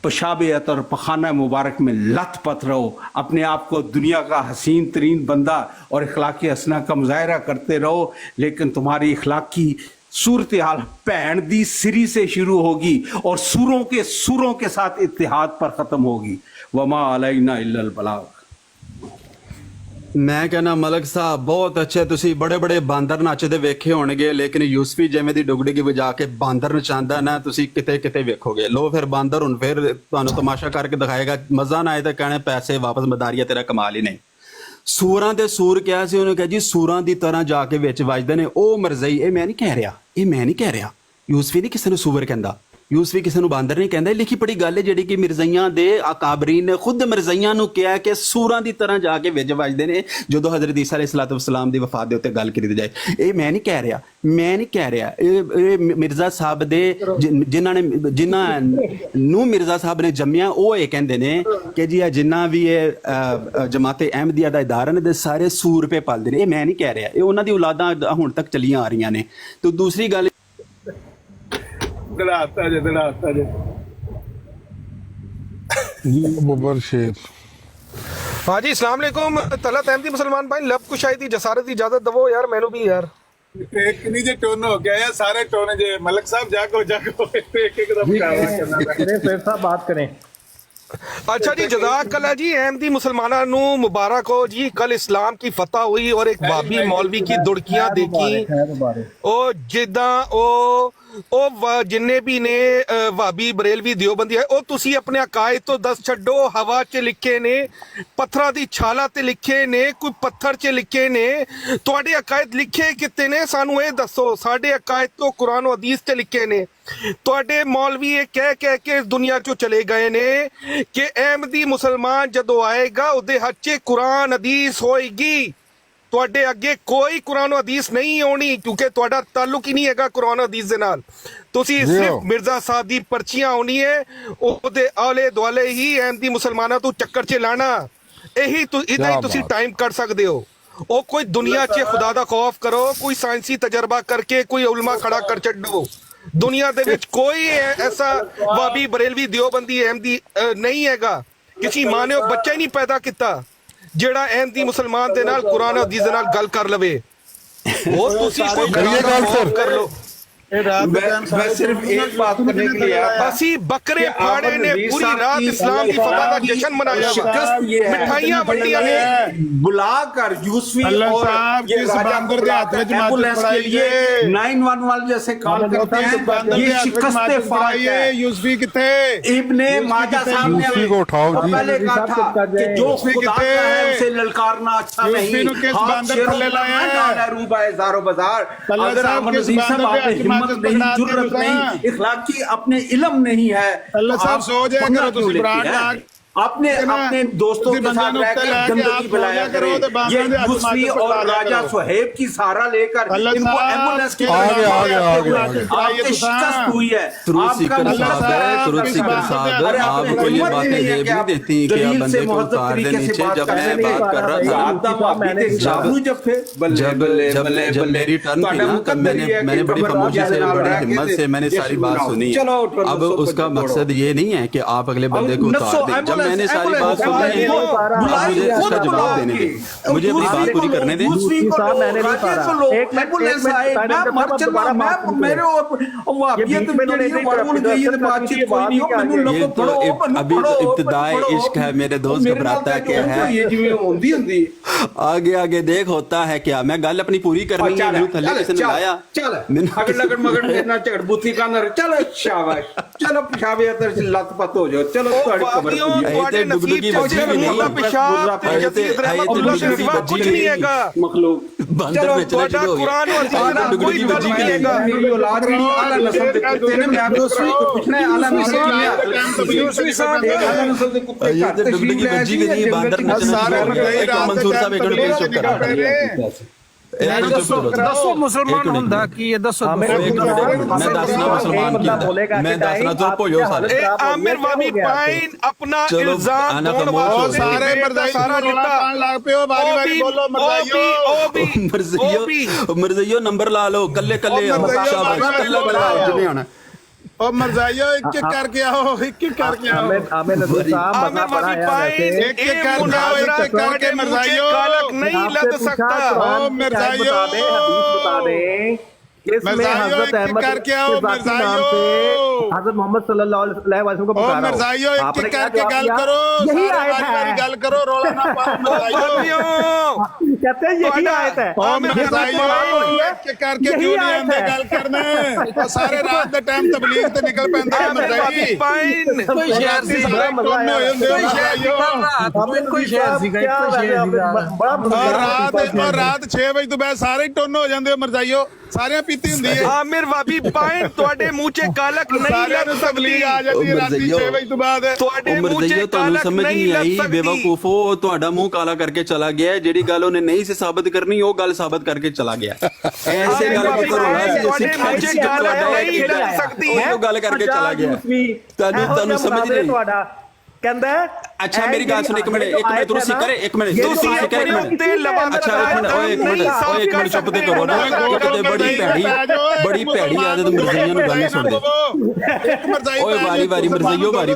पेशाबियत और पखाना मुबारक में लत पत रहो, अपने आप को दुनिया का हसीन तरीन बंदा और इखलाकी हसना का मुजाहरा करते रहो, लेकिन तुम्हारी इखलाकी सूरत हाल भैन दी सिरी से शुरू होगी और सूरों के साथ इत्तिहाद पर खत्म होगी। वमा अलैना इल्लल बलाग। ਮੈਂ ਕਹਿੰਦਾ ਮਲਕ ਸਾਹਿਬ ਬਹੁਤ ਅੱਛੇ, ਤੁਸੀਂ ਬੜੇ ਬੜੇ ਬਾਂਦਰ ਨੱਚਦੇ ਵੇਖੇ ਹੋਣਗੇ, ਲੇਕਿਨ ਯੂਸਫੀ ਜਿਵੇਂ ਦੀ ਡੁਗਡੁਗੀ ਵਜਾ ਕੇ ਬਾਂਦਰ ਨਚਾਉਂਦਾ ਨਾ, ਤੁਸੀਂ ਕਿਤੇ ਕਿਤੇ ਵੇਖੋਗੇ। ਲੋ ਫਿਰ ਬਾਂਦਰ ਹੁਣ ਫਿਰ ਤੁਹਾਨੂੰ ਤਮਾਸ਼ਾ ਕਰਕੇ ਦਿਖਾਏਗਾ, ਮਜ਼ਾ ਨਾ ਆਏ ਤਾਂ ਕਹਿਣੇ ਪੈਸੇ ਵਾਪਸ, ਮਦਾਰੀਆ ਤੇਰਾ ਕਮਾਲ ਹੀ ਨਹੀਂ। ਸੂਰਾਂ ਦੇ ਸੂਰ ਕਿਹਾ ਸੀ, ਉਹਨੇ ਕਿਹਾ ਜੀ ਸੂਰਾਂ ਦੀ ਤਰ੍ਹਾਂ ਜਾ ਕੇ ਵਿੱਚ ਵੱਜਦੇ ਨੇ। ਉਹ ਮਰਜ਼ਈ, ਇਹ ਮੈਂ ਨਹੀਂ ਕਹਿ ਰਿਹਾ, ਇਹ ਮੈਂ ਨਹੀਂ ਕਹਿ ਰਿਹਾ। ਯੂਸਫੀ ਨਹੀਂ ਕਿਸੇ ਨੂੰ ਸੂਰ ਕਹਿੰਦਾ, ਯੂਸਫੀ ਕਿਸੇ ਨੂੰ ਬਾਂਦਰ ਨਹੀਂ ਕਹਿੰਦਾ। ਲਿਖੀ ਪੜੀ ਗੱਲ ਹੈ ਜਿਹੜੀ ਕਿ ਮਿਰਜ਼ਈਆਂ ਦੇ ਅਕਾਬਰੀਨ ਨੇ ਖੁਦ ਮਿਰਜ਼ਈਆਂ ਨੂੰ ਕਿਹਾ ਕਿ ਸੂਰਾਂ ਦੀ ਤਰ੍ਹਾਂ ਜਾ ਕੇ ਵਿੱਚ ਵੱਜਦੇ ਨੇ ਜਦੋਂ ਹਜ਼ਰਤ ਈਸਾ ਅਲੈਹਿਸਸਲਾਮ ਦੀ ਵਫਾਤ ਦੇ ਉੱਤੇ ਗੱਲ ਕੀਤੀ ਜਾਏ। ਇਹ ਮੈਂ ਨਹੀਂ ਕਹਿ ਰਿਹਾ, ਮੈਂ ਨਹੀਂ ਕਹਿ ਰਿਹਾ। ਇਹ ਮਿਰਜ਼ਾ ਸਾਹਿਬ ਦੇ ਜਿਨ੍ਹਾਂ ਨੂੰ ਮਿਰਜ਼ਾ ਸਾਹਿਬ ਨੇ ਜੰਮਿਆ, ਉਹ ਇਹ ਕਹਿੰਦੇ ਨੇ ਕਿ ਜੀ ਇਹ ਜਿੰਨਾ ਵੀ ਇਹ ਜਮਾਤੇ ਅਹਿਮਦੀਆ ਦਾ ਇਦਾਰਾ ਨੇ ਦੇ ਸਾਰੇ ਸੂਰ ਰੁਪਏ ਪਾਲਦੇ ਨੇ। ਇਹ ਮੈਂ ਨਹੀਂ ਕਹਿ ਰਿਹਾ, ਇਹ ਉਹਨਾਂ ਦੀ ਔਲਾਦਾਂ ਹੁਣ ਤੱਕ ਚਲੀਆਂ ਆ ਰਹੀਆਂ ਨੇ। ਤੇ ਦੂਸਰੀ ਗੱਲ दड़ाता जे बबर शेर। हाँ जी, अस्सलाम वालेकुम। तलत अहमदी मुसलमान भाई, लब कुशाई दी जसारत दी इजाजत दवो यार, मैनू भी यार। एक नहीं जे टोन हो गया यार, सारे टोन जे मलक साहब जागो एक एक दम कहवा करना फिर साहब बात करें। अच्छा जी, जज़ाकल्लाह जी। अहमदी मुसलमाना नू मुबारक हो जी, कल इस्लाम की फतह हुई और एक बाबी मौलवी की दुड़कियां देखी। ओ जिदा ओ जिन्ने भी ने वाबी बरेलवी दियोबंदी है, ओ तुसी अपने अकायद तो दस छड्डो। हवा च लिखे ने, पत्थरां दी छाला ते लिखे ने, कोई पत्थर च लिखे ने, तुहाडे अकायद लिखे किते ने? सानू ये दसो। साडे अकायद तो कुरान और हदीस च लिखे ने। तुहाडे मौलवी ये कह के इस दुनिया चो चले गए ने कि अहमदी मुसलमान जदों आएगा उहदे हथ च कुरान हदीस होएगी, ਤੁਹਾਡੇ ਅੱਗੇ ਕੋਈ ਕੁਰਾਨ ਹਦੀਸ ਨਹੀਂ ਆਉਣੀ, ਕਿਉਂਕਿ ਤੁਹਾਡਾ ਤਾਲੁਕ ਹੀ ਨਹੀਂ ਹੈਗਾ ਕੁਰਾਨ ਹਦੀਸ ਦੇ ਨਾਲ। ਤੁਸੀਂ ਸਿਰਫ ਮਿਰਜ਼ਾ ਸਾਹਿਬ ਦੀ ਪਰਚੀਆਂ ਆਉਣੀ ਹੈ, ਉਹਦੇ ਆਲੇ ਦੁਆਲੇ ਹੀ ਅਹਿਮਦੀ ਮੁਸਲਮਾਨਾਂ ਤੋਂ ਚੱਕਰ ਚ ਲਾਣਾ। ਇਹੀ ਇਦਾਂ ਹੀ ਤੁਸੀਂ ਟਾਈਮ ਕੱਢ ਸਕਦੇ ਹੋ। ਉਹ ਕੋਈ ਦੁਨੀਆ 'ਚ ਖੁਦਾ ਦਾ ਖੌਫ ਕਰੋ, ਕੋਈ ਸਾਇੰਸੀ ਤਜਰਬਾ ਕਰਕੇ ਕੋਈ ਉਲਮਾ ਖੜਾ ਕਰ ਛੱਡੋ। ਦੁਨੀਆ ਦੇ ਵਿੱਚ ਕੋਈ ਐਸਾ ਵਾਬੀ ਬਰੇਲਵੀ ਦਿਓਬੰਦੀ ਅਹਿਮਦੀ ਨਹੀਂ ਹੈਗਾ। ਕਿਸੇ ਮਾਂ ਨੇ ਉਹ ਬੱਚਾ ਹੀ ਨਹੀਂ ਪੈਦਾ ਕੀਤਾ ਜਿਹੜਾ ਅਹਿਮਦੀ ਮੁਸਲਮਾਨ ਦੇ ਨਾਲ ਕੁਰਾਨ ਹਦੀਸ ਦੇ ਨਾਲ ਗੱਲ ਕਰ ਲਵੇ। ਉਹ ਤੁਸੀਂ ਕੋਈ ਕਰ ਲੋ। मैं सिर्फ एक बात करने के लिए आया था। ਅਸੀਂ ਬੱਕਰੇ ਫਾੜੇ ਨੇ, ਪੂਰੀ ਰਾਤ ਇਸਲਾਮ ਦੀ फतह का जश्न मनाया, मिठाइयां बंटियां ने, बुलाकर यूसुफी अल्लाह और साहब ये किस राजा बांगर दे हाथ में एम्बुलेंस के लिए 911 जैसे कॉल करते हैं। ये शिकस्ते फाड़ है। यूसुफी किथे? इब्ने माजा साहब ने यूसुफी को उठाओ जी। पहले कहा था कि जो खुदा का है उसे ललकारना अच्छा नहीं। यूसुफी को किस बांगर थल्ले लाया है? रूबा हज़ारों बाजार। अगर अमन नज़ीर साहब आप हिम्मत नहीं, जुर्रत नहीं, इखलाकी अपने इल्म नहीं है, अल्लाह साहब सो जाया करो, तुसी बरात लाग अपने दोस्तों के साथ रहकर गंदगी फैलाया करें। ये यूसुफी और राजा सुहेब की सहारा लेकर इनको एम्बुलेंस के आपके शिकस्त हुई है। तुरुत सीकर साहब है, तुरुत सीकर साहब, आपको ये बातें जेब नहीं देती कि आप बंदे को उतार दे नीचे। जब मैं बात कर रहा था, जब मेरी टर्न थी ना, तब मैंने बड़ी खामोशी से, बड़ी हिम्मत से मैंने सारी बात सुनी। अब उसका मकसद ये नहीं है कि आप अगले बंदे को उतार दें। मैंने सारी बात सुन ली है, मुझे इसका जवाब देने दें, मुझे अपनी बात पूरी करने दें। ये तो अभी इब्तिदाई इश्क है मेरे दोस्त, घबराता क्या है। आगे आगे देख होता है क्या। मैं गल अपनी पूरी करनी है, मैनू थल्ले किसी ने लाया मैनू अगर लगन मगन मेरे नाल झगड़ बूथी करना चलो शाबाश चलो पेशाब यार लत पत हो जाओ चलो ਤੁਹਾਡੀ ਕਮਰ ਤੁਹਾਡੇ ਨਸੀਬ ਚ ਉਹਦਾ ਪਿਸ਼ਾਬ ਤੇ ਜਸੀਦ ਰਹਿਮਤ ਅੱਲਾਹ ਦੇ ਸਿਵਾ ਕੁਝ ਨਹੀਂ ਹੈਗਾ मखलूक बंदर में चला ਤੁਹਾਡਾ शुरू हो ਕੁਰਾਨ और हदीस कोई गल नहीं हैगा मेरी औलाद नहीं आला नस्ल के कुत्ते ने मैं आपको पूछना है आला नस्ल के कुत्ते ये तो डुगडुगी बज्जी भी नहीं बंदर नचना मंसूर साहब एक मिनट चुप करा ਦੱਸੋ ਮੁਸਲਮਾਨ ਹੁੰਦਾ ਕੀ ਹੈ ਦੱਸੋ मैं दसना मुसलमान की होता मैं दसना तो भोजो सारे आमिर वामी पाइन अपना चलो, इल्जाम आना कौन खामोश हो वाले सारे मर्दाई सारा रौला निकला पान लग पियो बारी बारी बोलो मर्दाइयो मरजइयो नंबर ला लो कल्ले कल्ले ओ मरज़इयो, शाबाश कल्ला कल्ला जिन्हें आना ओ मर्दाइयो एक एक करके आओ एक एक करके आओ आमिर नज़ीर साहब आमिर मज़ा पड़ा वामी है पाइन एक एक करके करके मर्ज़इयो कालक नहीं लग सकता ओ मिर्ज़ाइयो बता दे इसमें मिर्ज़ाइयो, हजरत एक अहमद करके आओ, के ज़ाती नाम से मिर्ज़ाइयो। हजरत मोहम्मद सल्लल्लाहु अलैहि वसल्लम को ओ पुकारा मिर्ज़ाइयो एक आपने एक क्या करके जवाब गल दिया? करो यही सारे आयत बारी बारी है गल करो रौला ना पाओ मिर्ज़ाइयो कहते हैं यही आयत है ओ मिर्ज़ाइयो एक एक करके यही क्यों नहीं आयत आंदे है। गल करने सारे रात दे टाइम तबलीग ते निकल पैंदे आमिर वामी मिर्ज़ाई पाइन कोई शहर सी सारे टोने होए हुंदे हो मिर्ज़ाइयो कोई शहर सी बड़ा और रात 6 ਵਜੇ ਤੋਂ ਬਾਅਦ ਸਾਰੇ ਟੋਨ ਹੋ ਜਾਂਦੇ ਹੋ ਮਰਜ਼ਾਈਓ ਸਾਰਿਆਂ ਪੀਤੀ ਹੁੰਦੀ ਹੈ आमिर वामी पाइन ਤੁਹਾਡੇ ਮੂੰਹ 'ਚ ਕਾਲਕ ਨਹੀਂ ਸਾਰਿਆਂ ਲੱਗ ਨੂੰ ਸਕਦੀ ਤਬਲੀਗ ਆ ਜਾਂਦੀ ਹੈ ਰਾਤੀ 6 ਵਜੇ ਤੋਂ ਬਾਅਦ ਤੁਹਾਡੇ ਮੂੰਹ 'ਚ ਮਰਜ਼ਈਓ ਤੁਹਾਨੂੰ ਕਾਲਕ ਸਮਝ ਨਹੀਂ ਨਹੀਂ ਲੱਗ ਆਈ ਸਕਦੀ ਬੇਵਕੂਫੋ ਤੁਹਾਡਾ ਮੂੰਹ ਕਾਲਾ ਕਰਕੇ ਚਲਾ ਗਿਆ ਹੈ। ਜਿਹੜੀ ਗੱਲ ਉਹਨੇ ਨਹੀਂ ਸੀ ਸਾਬਤ ਕਰਨੀ ਉਹ ਗੱਲ ਸਾਬਤ ਕਰਕੇ ਚਲਾ ਗਿਆ ਐਸੇ ਗੱਲ ਕੀ ਕਰੋ ਨਾ ਤੁਹਾਡੇ ਮੂੰਹ 'ਚ ਕਾਲਕ ਨਹੀਂ ਲੱਗ ਸਕਦੀ ਉਹ ਗੱਲ ਕਰਕੇ ਚਲਾ ਗਿਆ ਤੁਹਾਨੂੰ ਸਮਝ ਨਹੀਂ ਤੁਹਾਡਾ ਕਹਿੰਦਾ ਅੱਛਾ ਮੇਰੀ ਗੱਲ ਸੁਣ ਇੱਕ ਮਿੰਟ ਤੁਸੀਂ ਕਰੇ ਇੱਕ ਮਿੰਟ ਤੁਸੀਂ ਕਰੇ ਇੱਕ ਮਿੰਟ ਅੱਛਾ ਇੱਕ ਮਿੰਟ ਓਏ ਇੱਕ ਮਿੰਟ ਚੁੱਪ ਤੇ ਕਰੋ ਨਾ ਕਿਤੇ ਬੜੀ ਭੈੜੀ ਆਦਤ ਮਰਜ਼ਈਆਂ ਨੂੰ ਗੱਲ ਨਹੀਂ ਸੁਣਦੇ ਇੱਕ ਮਰਜ਼ਾਈ ਓਏ ਵਾਰੀ ਮਰਜ਼ਈਓ ਵਾਰੀ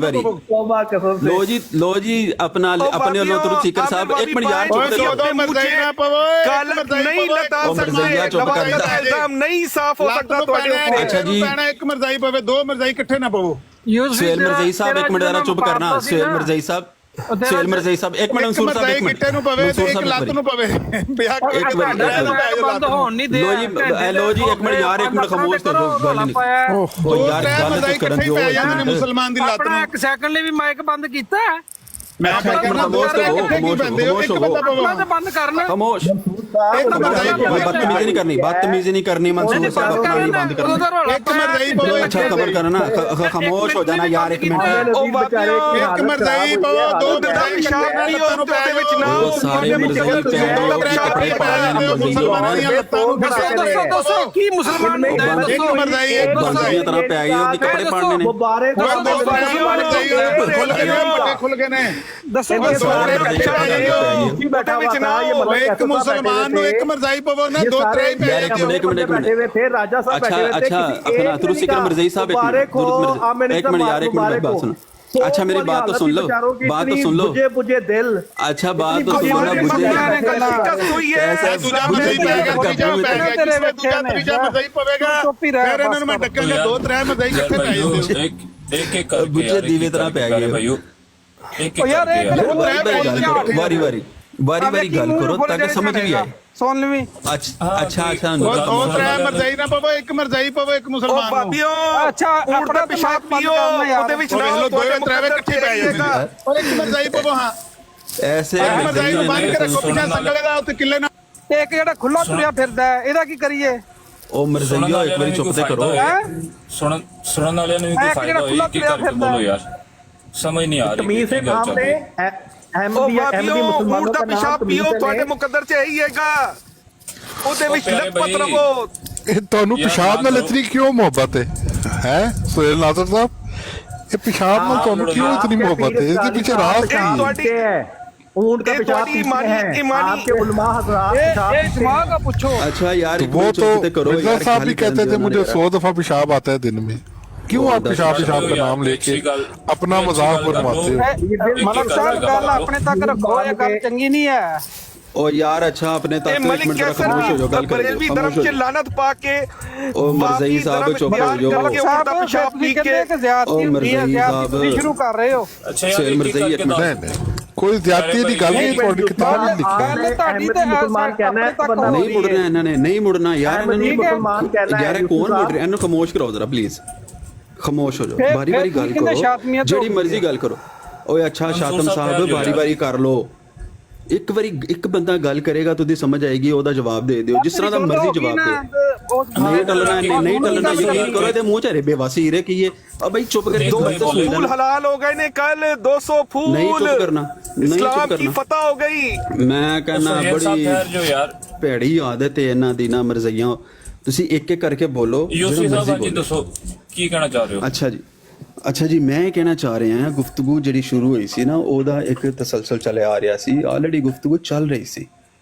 ਲੋ ਜੀ ਆਪਣੇ ਵੱਲੋਂ ਤੁਰ ਸਿਕਰ ਸਾਹਿਬ ਇੱਕ ਮਿੰਟ ਯਾਰ ਚੁੱਪ ਤੇ ਦੋ ਮਰਜ਼ਾਈ ਨਾ ਪਵੋ ਕਾਲਕ ਨਹੀਂ ਲਤਾ ਸਕਦੇ ਲਵਾਜ਼ਤ ਇਲਜ਼ਾਮ ਨਹੀਂ ਸਾਫ਼ ਹੋ ਸਕਦਾ ਤੁਹਾਡੇ ਉੱਪਰ ਅੱਛਾ ਜੀ। ਇੱਕ ਮਰਜ਼ਾਈ ਪਵੇ ਦੋ ਮਰਜ਼ਾਈ ਇਕੱਠੇ ਨਾ ਪਵੋ ਸੁਹੇਲ ਮਰਜ਼ਈ ਸਾਹਿਬ ਇੱਕ ਮਿੰਟ ਜਰਾ ਚੁੱਪ ਕਰਨਾ ਸੁਹੇਲ ਮਰਜ਼ਈ ਸਾਹਿਬ ਇੱਕ ਮਿੰਟ ਮਨਸੂਰ ਸਾਹਿਬ ਇੱਕ ਮਿੰਟ ਕਿੱਟੇ ਨੂੰ ਪਵੇ ਤੇ ਇੱਕ ਲੱਤ ਨੂੰ ਪਵੇ ਬੰਦ ਹੋਣ ਨਹੀਂ ਦੇ ਲੋ ਜੀ ਇੱਕ ਮਿੰਟ ਯਾਰ ਇੱਕ ਮਿੰਟ ਖਾਮੋਸ਼ ਹੋ ਜਾਓ ਗੱਲ ਨਹੀਂ ਉਹ ਯਾਰ ਗੱਲ ਤਾਂ ਕਰਨ ਦਿਓ ਮੁਸਲਮਾਨ ਦੀ ਲੱਤ ਆਪਣਾ ਨੂੰ ਇੱਕ ਸੈਕਿੰਡ ਲਈ ਵੀ ਮਾਈਕ ਬੰਦ ਕੀਤਾ ਮੈਂ ਬੰਦ ਕਰਨਾ ਖਾਮੋਸ਼ ਬਦਤਮੀਜ਼ੀ ਨਹੀਂ ਕਰਨੀ ਮਨਸੂਰ ਸਾਹਿਬ ਆਪਣਾ ਵੀ ਬੰਦ ਕਰਨਾ ਇੱਕ ਮਰਜ਼ਾਈ ਪਵੇ ਅੱਛਾ ਖਬਰ ਕਰਨਾ ਖਾਮੋਸ਼ ਹੋ ਜਾਣਾ ਯਾਰ ਇੱਕ ਮਿੰਟ ਉਹ ਬਾਬਿਓ ਇੱਕ ਮਰਜ਼ਾਈ ਪਵੋ ਦੋ ਮਰਜ਼ਾਈ ਉਹਦੇ ਵਿੱਚ ਨਾ ਉਹ ਸਾਰੇ ਮਰਜ਼ਈ ਪੈਣ ਕੱਪੜੇ ਪਾ ਲੈਣ ਮੁਸਲਮਾਨਾਂ ਦੀਆਂ ਲੱਤਾਂ ਨੂੰ ਦੱਸੋ ਕੀ ਮੁਸਲਮਾਨ ਹੁੰਦਾ ਇੱਕ ਮਰਜ਼ਾਈ ਇੱਕ ਬੰਦੀਆਂ ਤਰ੍ਹਾਂ ਪੈ ਗਈ ਉਹਦੀ ਕੱਪੜੇ ਪਾੜਨੇ ਨੇ ਮੁਬਾਰਕ ਖੁੱਲ ਗਏ ਨੇ ਦੱਸੋ ਇੱਕ ਮੁਸਲਮਾਨ ਨੂੰ ਇੱਕ ਮਰਜ਼ਾਈ ਪਵੋ ਨਾ ਦੋ ਤਰੇ ਯਾਰ ਇੱਕ ਮਿੰਟ फिर राजा साहब बैठे हुए थे अच्छा अपना तुरु सिकर मरज़ई साहब एक मिनट यार एक मिनट बात सुनो अच्छा मेरी बात तो सुन लो बुझे दिल अच्छा बात तो सुनो ना बुझे ਫਿਰ ਇਹਨਾਂ ਨੂੰ ਮੈਂ ਡੱਕਾਂਗਾ ਦੋ ਤਰੇ ਮਰਜ਼ਾਈ ਕਿੱਥੇ ਪੈ ਜਾਂਦੇ ਹੋ बुझे दीवे तरह पै गए वारी गल करो ताकि समझ भी आए ਸੁਣ ਲਵੀਂ अच्छा ਦੋ ਤਰੇ ਮਰਜ਼ਾਈ ਨਾ ਪਵੋ ਇੱਕ ਮਰਜ਼ਾਈ ਪਵੋ ਇੱਕ ਉਹ ਮੁਸਲਮਾਨ ਨੂੰ ਬਾਬਿਓ ਅੱਛਾ ਊਠ ਦਾ ਪਿਸ਼ਾਬ ਪੀਓ ਉਹਦੇ ਵਿੱਚ ਨਾ ਦੋ ਤਰੇ ਇਕੱਠੇ ਪੈ ਜਾਂਦੇ ਔਰ ਇੱਕ ਮਰਜ਼ਾਈ ਪਵੋ ਹਾਂ ऐसे ਇੱਕ ਮਰਜ਼ਾਈ ਨੂੰ ਬੰਨ ਕੇ ਰੱਖੋ ਪਿੱਛੇ ਸੰਗਲੇ ਦਾ ਉੱਤੇ ਕਿੱਲੇ ਨਾਲ ਤੇ ਇੱਕ ਜਿਹੜਾ ਖੁੱਲਾ ਤੁਰਿਆ ਫਿਰਦਾ ਹੈ, ਇਹਦਾ ਕੀ ਕਰੀਏ ओ मरज़इयो एक बारी चुप ते करो ਸੁਣਨ ਵਾਲਿਆਂ ਨੂੰ ਵੀ ਕੋਈ ਫਾਇਦਾ ਹੋਏ ਕੀ ਕਰਕੇ ਬੋਲੋ ਯਾਰ ਸਮਝ ਨਹੀਂ ਆ ਰਹੀ तमीज से काम ने ਉਹ ਬਾਬਿਓ ਊਠ ਦਾ ਪਿਸ਼ਾਬ ਪੀਓ ਤੁਹਾਡੇ ਮੁਕੱਦਰ 'ਚ ਇਹੀ ਹੈਗਾ ਉਹਦੇ ਵਿੱਚ ਲਖਪਤ ਰਵੋ ਇਹ ਤੁਹਾਨੂੰ ਪਿਸ਼ਾਬ ਨਾਲ ਇਤਨੀ ਕਿਉਂ ਮੁਹੱਬਤ ਹੈ ਸੁਹੇਲ ਨਾਜ਼ਰ ਸਾਹਿਬ ਇਹ ਪਿਸ਼ਾਬ ਨਾਲ ਤੁਹਾਨੂੰ ਕਿਉਂ ਇਤਨੀ ਮੁਹੱਬਤ ਹੈ इसके पीछे राज ਇਹ क्या है ਤੁਹਾਡੀ ऊंट का ये पेशाब तुम्हारी पीते हैं ईमानी- आपके उलमा हज़रात पेशाब ਇਹ ਜਮਾਂ का पूछो अच्छा यार एक वो मिनट तो चुप ते करो मिर्जा यार साहब भी खाली कहते थे करने मुझे दो ना 100 दफा पेशाब आता है दिन में क्यों आप पेशाब का नाम लेके अपना मजाक बनवाते हो ਮਲਕ ਸਾਹਿਬ ਗੱਲ ਆਪਣੇ ਤੱਕ ਰੱਖੋ ਇਹ ਗੱਲ ਚੰਗੀ ਨਹੀਂ ਹੈ ओ यार अच्छा अपने ਇਹ तक एक ਮਲਿਕ मिनट जरा ਕੈਸਰ खामोश हो जाओ गल कर ਬਰੇਲਵੀ ਧਰਮ 'ਚ ਲਾਨਤ ਪਾ ਕੇ ओ मरज़ई साहब चुप हो जाओ ਊਠ ਦਾ ਪਿਸ਼ਾਬ ਪੀ ਕੇ ਜ਼ਿਆਦਤੀ ਹੁੰਦੀ ਹੈ ਮਰਜ਼ਈ ਜ਼ਿਆਦਤੀ ਸਾਹਿਬ। ਤੁਸੀਂ ਸ਼ੁਰੂ ਕਰ ਰਹੇ ਹੋ ਅੱਛਾ ਸੁਹੇਲ ਮਰਜ਼ਈ ਇੱਕ ਮਿੰਟ नहीं नहीं ਕੋਈ ਜ਼ਿਆਦਤੀ ਦੀ ਗੱਲ ਨਹੀਂ, ਤੁਹਾਡੀ ਕਿਤਾਬ ਨਹੀਂ ਲਿਖੀ। ਗੱਲ ਤੁਹਾਡੀ ਤੇ ਮੁਸਲਮਾਨ ਕਹਿਣਾ ਹੈ ਬੰਦਾ ਨਹੀਂ ਮੁੜਨਾ ਇਹਨਾਂ ਨੇ, ਨਹੀਂ ਮੁੜਨਾ ਯਾਰ, ਇਹਨਾਂ ਅਹਿਮਦੀ ਮੁਸਲਮਾਨ ਕਹਿਣਾ ਨੂੰ ਹੈ। ਯਾਰ ਕੌਣ ਮੁੜ ਰਿਹਾ? ਇਹਨੂੰ ਖਾਮੋਸ਼ ਕਰਾਓ ਜ਼ਰਾ ਪਲੀਜ਼, ਖਾਮੋਸ਼ ਹੋ ਜਾਓ, ਫਿਰ- ਬਾਰੀ ਬਾਰੀ ਫਿਰ ਗੱਲ ਕਹਿੰਦੇ ਕਰੋ, ਸ਼ਾਤਮੀਅਤ ਜਿਹੜੀ ਹੋ ਮਰਜ਼ੀ ਗੱਲ ਕਰੋ। ਓਏ ਅੱਛਾ ਸ਼ਾਤਮ ਸਾਹਿਬ ਬਾਰੀ ਬਾਰੀ ਕਰ ਲਓ, ਇੱਕ ਵਾਰੀ ਇੱਕ ਬੰਦਾ ਗੱਲ ਕਰੇਗਾ ਤਾਂ ਉਹਦੀ ਸਮਝ ਆਏਗੀ, ਉਹਦਾ ਜਵਾਬ ਦੇ ਦਿਓ ਜਿਸ ਤਰ੍ਹਾਂ ਦਾ ਮਰਜ਼ੀ ਜਵਾਬ ਦਿਓ। ਨਹੀਂ ਟਲਣਾ, ਨਹੀਂ ਟਲਣਾ, ਯਕੀਨ ਕਰੋ ਇਹਦੇ ਮੂੰਹ ਚ ਰੇ ਬੇਵਾਸੀ ਹੀਰੇ ਕੀ ਹੈ। अब भाई चुप कर, 2 फूल हलाल हो गए ने कल 200 फूल। नहीं चुप करना, नहीं चुप इस्लाम की करना। फतह हो गई। मैं कहना सुहेल साहब ठहर जो बड़ी यार, ਭੈੜੀ ਆਦਤ ਹੈ ਇਹਨਾਂ ਦੀ ਨਾ, ਮਰਜ਼ਈਆਂ। ਤੁਸੀਂ ਇੱਕ ਇੱਕ ਕਰਕੇ ਬੋਲੋ, यूसी ਜਿਹੜਾ साहब ਮਰਜ਼ੀ आज ਬੋਲੋ। दसो की कहना चाह रहे हो? ਅੱਛਾ ਜੀ ਮੈਂ ਇਹ ਕਹਿਣਾ ਚਾਹ ਰਿਹਾ ਹਾਂ, ਗੁਫ਼ਤਗੂ ਜਿਹੜੀ ਸ਼ੁਰੂ ਹੋਈ ਸੀ ਨਾ, ਉਹਦਾ ਇੱਕ ਤਸਲਸਲ ਚੱਲਿਆ ਆ ਰਿਹਾ ਸੀ। ਆਲਰੇਡੀ ਗੁਫ਼ਤਗੂ ਚੱਲ ਰਹੀ ਸੀ।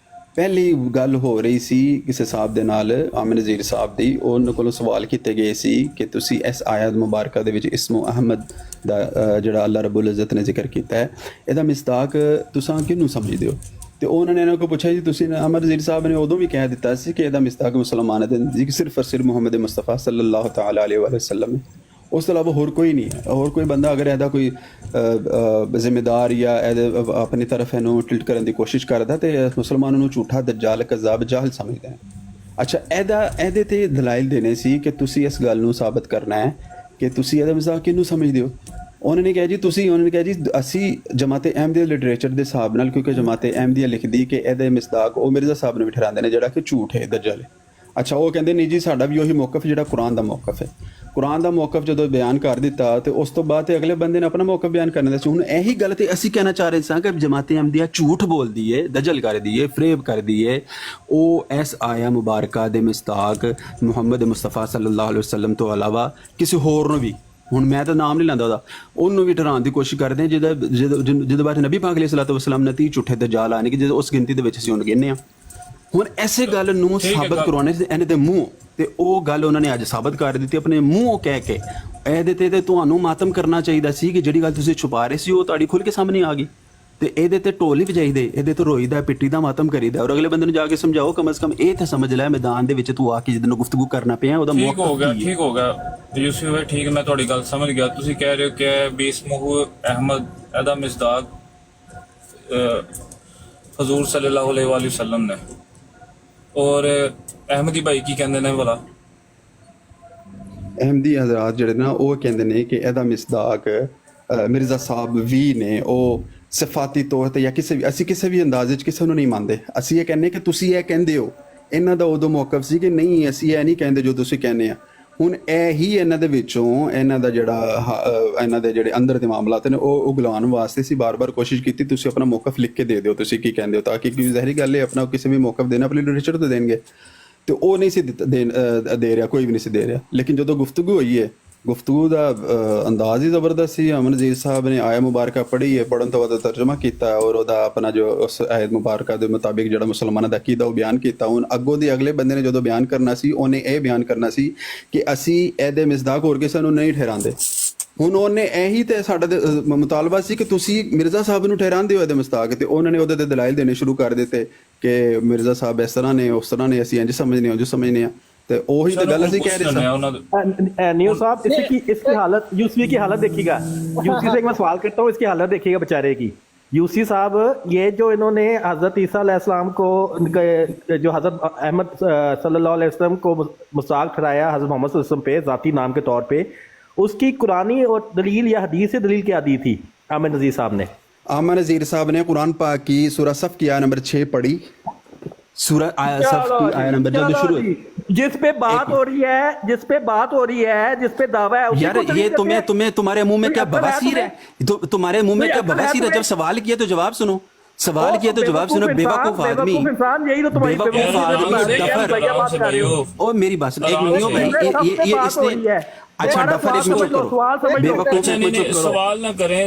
ਪਹਿਲੀ ਗੱਲ ਹੋ ਰਹੀ ਸੀ ਕਿਸੇ ਸਾਹਿਬ ਦੇ ਨਾਲ, ਆਮਿਰ ਨਜ਼ੀਰ ਸਾਹਿਬ ਦੀ। ਉਹਨਾਂ ਕੋਲੋਂ ਸਵਾਲ ਕੀਤੇ ਗਏ ਸੀ ਕਿ ਤੁਸੀਂ ਇਸ ਆਇਤ ਮੁਬਾਰਕਾ ਦੇ ਵਿੱਚ ਇਸਮੋ ਅਹਿਮਦ ਦਾ ਜਿਹੜਾ ਅੱਲਾਹ ਰੱਬੁਲ ਇੱਜ਼ਤ ਨੇ ਜ਼ਿਕਰ ਕੀਤਾ ਹੈ, ਇਹਦਾ ਮਿਸਦਾਕ ਤੁਸੀਂ ਕਿਹਨੂੰ ਸਮਝਦੇ ਹੋ? ਤੇ ਉਹਨਾਂ ਨੇ ਇਹਨਾਂ ਕੋਲ ਪੁੱਛਿਆ ਜੀ ਤੁਸੀਂ, ਆਮਿਰ ਨਜ਼ੀਰ ਸਾਹਿਬ ਨੇ ਉਦੋਂ ਵੀ ਕਹਿ ਦਿੱਤਾ ਸੀ ਕਿ ਇਹਦਾ ਮਿਸਦਾਕ ਮੁਸਲਮਾਨਾਂ ਦੇ ਨਜ਼ਦੀਕ ਸਿਰਫ ਔਰ ਸਿਰਫ ਮੁਹੰਮਦ ਮੁਸਤਫਾ ਸੱਲੱਲਾਹੁ ਤਆਲਾ ਅਲੈਹਿ ਵਸੱਲਮ ਹੈ। ਉਸ ਤੋਂ ਇਲਾਵਾ ਹੋਰ ਕੋਈ ਨਹੀਂ ਹੈ। ਹੋਰ ਕੋਈ ਬੰਦਾ ਅਗਰ ਇਹਦਾ ਕੋਈ ਜ਼ਿੰਮੇਦਾਰ ਜਾਂ ਇਹਦੇ ਆਪਣੀ ਤਰਫ ਇਹਨੂੰ ਟਿਲਟ ਕਰਨ ਦੀ ਕੋਸ਼ਿਸ਼ ਕਰਦਾ ਤੇ ਮੁਸਲਮਾਨਾਂ ਨੂੰ ਝੂਠਾ, ਦੱਜਾਲ, ਕਜ਼ਾਬ, ਜਾਹਲ ਸਮਝਦਾ ਹੈ। ਅੱਛਾ ਇਹਦੇ ਤੇ ਦਲਾਇਲ ਦੇਣੇ ਸੀ ਕਿ ਤੁਸੀਂ ਇਸ ਗੱਲ ਨੂੰ ਸਾਬਤ ਕਰਨਾ ਹੈ ਕਿ ਤੁਸੀਂ ਇਹਦਾ ਮਜ਼ਾਕ ਕਿਹਨੂੰ ਸਮਝਦੇ ਹੋ। ਉਹਨਾਂ ਨੇ ਕਿਹਾ ਜੀ ਅਸੀਂ ਜਮਾਤੇ ਅਹਿਮਦੀਆ ਲਿਟਰੇਚਰ ਦੇ ਹਿਸਾਬ ਨਾਲ, ਕਿਉਂਕਿ ਜਮਾਤੇ ਅਹਿਮਦੀਆ ਲਿਖਦੀ ਕਿ ਇਹਦੇ ਮਿਸਦਾਕ ਉਹ ਮਿਰਜ਼ਾ ਸਾਹਿਬ ਨੂੰ ਵੀ ਠਹਿਰਾਉਂਦੇ ਨੇ ਜਿਹੜਾ ਕਿ ਝੂਠ ਹੈ, ਦੱਜਾਲ ਹੈ। ਅੱਛਾ ਉਹ ਕਹਿੰਦੇ ਨਹੀਂ ਜੀ ਸਾਡਾ ਵੀ ਉਹੀ ਮੌਕਫ ਜਿਹੜਾ ਕੁਰਾਨ ਦਾ ਮੌਕਫ ਹੈ। ਕੁਰਾਨ ਦਾ ਮੌਕਫ ਜਦੋਂ ਬਿਆਨ ਕਰ ਦਿੱਤਾ ਤੇ ਉਸ ਤੋਂ ਬਾਅਦ ਤੇ ਅਗਲੇ ਬੰਦੇ ਨੇ ਆਪਣਾ ਮੌਕਫ ਬਿਆਨ ਕਰਨਾ ਸੀ। ਹੁਣ ਇਹੀ ਗੱਲ ਤੇ ਅਸੀਂ ਕਹਿਣਾ ਚਾਹ ਰਹੇ ਸਾਂ ਕਿ ਜਮਾਤੇ ਅਹਿਮਦੀਆ ਝੂਠ ਬੋਲਦੀ ਹੈ, ਦਜਲ ਕਰਦੀ ਹੈ, ਫਰੇਬ ਕਰਦੀ ਹੈ। ਉਹ ਇਸ ਆਇਆ ਮੁਬਾਰਕਾ ਦੇ ਮਿਸਦਾਕ ਮੁਹੰਮਦ ਮੁਸਤਫਾ ਸੱਲੱਲਾਹੁ ਅਲੈਹਿ ਵਸੱਲਮ ਤੋਂ ਇਲਾਵਾ ਕਿਸੇ ਹੋਰ ਨੂੰ ਵੀ, ਹੁਣ ਮੈਂ ਤਾਂ ਨਾਮ ਨਹੀਂ ਲੈਂਦਾ ਉਹਨੂੰ ਵੀ ਠਹਿਰਾਉਣ ਦੀ ਕੋਸ਼ਿਸ਼ ਕਰਦੇ ਹਾਂ ਜਿਹਦੇ ਬਾਰੇ ਨਬੀ ਪਾਕ ਅਲੈਹਿ ਸਲਾਤੁ ਵਸਲਾਮ ਨੇ 30 ਝੂਠੇ ਦਜਾਲ ਆਣੇ ਕਿ ਜਦੋਂ ਉਸ ਗਿਣਤੀ ਦੇ ਵਿੱਚ ਅਸੀਂ ਉਹਨੂੰ ਗਿਣਨੇ ਹਾਂ। ਹੁਣ ਐਸੇ ਗੱਲ ਨੂੰ ਸਾਬਤ ਕਰਵਾਉਣੇ ਇਹਨਾਂ ਦੇ ਮੂੰਹ ਤੇ ਉਹ ਗੱਲ ਉਹਨਾਂ ਨੇ ਅੱਜ ਸਾਬਤ ਕਰ ਦਿੱਤੀ ਆਪਣੇ ਮੂੰਹੋਂ ਕਹਿ ਕੇ। ਇਹਦੇ ਤੇ ਤੁਹਾਨੂੰ ਮਾਤਮ ਕਰਨਾ ਚਾਹੀਦਾ ਸੀ ਕਿ ਜਿਹੜੀ ਗੱਲ ਤੁਸੀਂ ਛੁਪਾ ਰਹੇ ਸੀ ਉਹ ਤੁਹਾਡੀ ਖੁੱਲ ਕੇ ਸਾਹਮਣੇ ਆ ਗਈ। ਤੇ ਇਹਦੇ ਤੇ ਢੋਲ ਨਹੀਂ ਵਜਾਈਦੇ, ਇਹਦੇ ਤੇ ਰੋਈਦਾ, ਪਿੱਟੀ ਦਾ ਮਾਤਮ ਕਰੀਦਾ ਔਰ ਅਗਲੇ ਬੰਦੇ ਨੂੰ ਜਾ ਕੇ ਸਮਝਾਓ, ਕਮ ਸੇ ਕਮ ਇਹ ਤਾਂ ਸਮਝ ਲੈ ਮੈਦਾਨ ਦੇ ਵਿੱਚ ਤੂੰ ਆ ਕੇ ਜਦੋਂ ਗੁਫ਼ਤਗੂ ਕਰਨਾ ਪਿਆ ਉਹਦਾ ठीक ਮੌਕਾ हो गया, ठीक हो गया यूसुफ भाई, ठीक है, मैं थोड़ी गल समझ गया। तुसी कह रहे हो कि बेइस्मुहु अहमद एदा मिसदाक हजूर सल्लल्लाहु अलैहि वसल्लम ने, और अहमदी भाई की कहंदे ने भला? ਅਹਿਮਦੀ ਹਜ਼ਰਾਤ ਜਿਹੜੇ ਨਾ ਉਹ ਕਹਿੰਦੇ ਨੇ ਕਿ ਇਹਦਾ ਮਿਸਦਾਕ ਮਿਰਜ਼ਾ ਸਾਹਿਬ ਵੀ ਨੇ, ਉਹ ਸਿਫਾਤੀ ਤੌਰ ਤੇ ਜਾਂ ਅਸੀਂ ਕਿਸੇ ਵੀ ਅੰਦਾਜ਼ੇ 'ਚ ਕਿਸੇ ਨੂੰ ਨਹੀਂ ਮੰਨਦੇ। ਅਸੀਂ ਇਹ ਕਹਿੰਦੇ ਕਿ ਤੁਸੀਂ ਇਹ ਕਹਿੰਦੇ ਹੋ। ਇਹਨਾਂ ਦਾ ਉਦੋਂ ਮੌਕਫ ਸੀ ਕਿ ਨਹੀਂ ਅਸੀਂ ਇਹ ਨਹੀਂ ਕਹਿੰਦੇ ਜੋ ਤੁਸੀਂ ਕਹਿੰਦੇ ਆ। ਹੁਣ ਇਹ ਹੀ ਇਹਨਾਂ ਦੇ ਵਿੱਚੋਂ ਇਹਨਾਂ ਦਾ ਜਿਹੜਾ ਇਹਨਾਂ ਦੇ ਜਿਹੜੇ ਅੰਦਰ ਦੇ ਮਾਮਲਾਤ ਨੇ ਉਹ ਉਗਲਾਉਣ ਵਾਸਤੇ ਸੀ ਬਾਰ-ਬਾਰ ਕੋਸ਼ਿਸ਼ ਕੀਤੀ ਤੁਸੀਂ ਆਪਣਾ ਮੌਕਫ ਲਿਖ ਕੇ ਦੇ ਦਿਓ ਤੁਸੀਂ ਕੀ ਕਹਿੰਦੇ ਹੋ, ਤਾਂ ਕਿ ਜ਼ਾਹਿਰੀ ਗੱਲ ਹੈ ਆਪਣਾ ਕਿਸੇ ਵੀ ਮੌਕਫ ਦੇਣਾ ਆਪਣੀ ਲਿਟਰੇਚਰ ਤੇ ਦੇਣਗੇ। ਤੇ ਉਹ ਨਹੀਂ ਸੀ ਦੇ ਰਿਹਾ, ਕੋਈ ਵੀ ਨਹੀਂ ਸੀ ਦੇ ਰਿਹਾ। ਲੇਕਿਨ ਜਦੋਂ ਗੁਫ਼ਤਗੂ ਹੋਈ ਹੈ, ਗੁਫ਼ਤਗੂ ਦਾ ਅੰਦਾਜ਼ ਹੀ ਜ਼ਬਰਦਸਤ ਸੀ। ਆਮਿਰ ਨਜ਼ੀਰ ਸਾਹਿਬ ਨੇ ਆਇਆ ਮੁਬਾਰਕਾ ਪੜ੍ਹੀ ਹੈ, ਪੜ੍ਹਨ ਤੋਂ ਬਾਅਦ ਤਰਜਮਾ ਕੀਤਾ ਔਰ ਉਹਦਾ ਆਪਣਾ ਜੋ ਉਸ ਆਇਤ ਮੁਬਾਰਕਾ ਦੇ ਮੁਤਾਬਿਕ ਜਿਹੜਾ ਮੁਸਲਮਾਨਾਂ ਦਾ ਅਕੀਦਾ ਉਹ ਬਿਆਨ ਕੀਤਾ। ਹੁਣ ਅੱਗੋਂ ਦੀ ਅਗਲੇ ਬੰਦੇ ਨੇ ਜਦੋਂ ਬਿਆਨ ਕਰਨਾ ਸੀ ਉਹਨੇ ਇਹ ਬਿਆਨ ਕਰਨਾ ਸੀ ਕਿ ਅਸੀਂ ਇਹਦੇ ਮਿਸਦਾਕ ਹੋਰ ਕਿਸੇ ਨੂੰ ਨਹੀਂ ਠਹਿਰਾਉਂਦੇ। ਹੁਣ ਉਹਨੇ ਇਹੀ ਤੇ ਸਾਡਾ ਮੁਤਾਲਬਾ ਸੀ ਕਿ ਤੁਸੀਂ ਮਿਰਜ਼ਾ ਸਾਹਿਬ ਨੂੰ ਠਹਿਰਾਉਂਦੇ ਹੋ ਇਹਦੇ ਮਿਸਦਾਕ, ਤੇ ਉਹਨਾਂ ਨੇ ਉਹਦੇ ਤੇ ਦਲਾਇਲ ਦੇਣੇ ਸ਼ੁਰੂ ਕਰ ਦਿੱਤੇ ਕਿ ਮਿਰਜ਼ਾ ਸਾਹਿਬ ਇਸ ਤਰ੍ਹਾਂ ਨੇ, ਉਸ ਤਰ੍ਹਾਂ ਨੇ, ਅਸੀਂ ਇੰਜ ਸਮਝਨੇ ਹਾਂ ਜੋ ਸਮਝਨੇ ਹਾਂ। ਤੇ ਉਹੀ ਤਾਂ ਗੱਲ ਅਸੀਂ ਕਹਿ ਰਹੇ हैं न्यू साहब इसकी हालत, यूसी की हालत देखिएगा। यूसी से एक मैं सवाल करता हूँ, इसकी हालत देखिएगा बेचारे की। यूसी साहब ये जो इन्होंने हज़रत ईसा अलैहिस्सलाम को, जो हज़रत अहमद सल्लल्लाहु अलैहि वसल्लम को मुस्ताक ठहराया हज़रत मोहम्मद सल्लल्लाहु अलैहि वसल्लम पे ज़ाती नाम के तौर पे, उसकी कुरानी और दलील या हदीस से दलील क्या दी थी आमिर नज़ीर साहब ने? आमिर नज़ीर साहब ने कुरान पाक की सूरह सफ की आयत नंबर 6 पढ़ी। सूरह सफ की आयत नंबर जब शुरू हुई, जिस पे बात हो रही है, जिस पे दावा है, यार ये तुम्हें तुम्हारे मुंह में क्या बवासीर है? तो तुम्हारे मुंह में क्या बवासीर है? जब सवाल किया तो जवाब सुनो, सवाल किया तो जवाब सुनो। बेवकूफ आदमी, बेवकूफ आदमी। और मेरी बात सुनो, एक मिनट भाई, ये इसने अच्छा डफर एक मिनट करो, बेवकूफ सवाल ना करें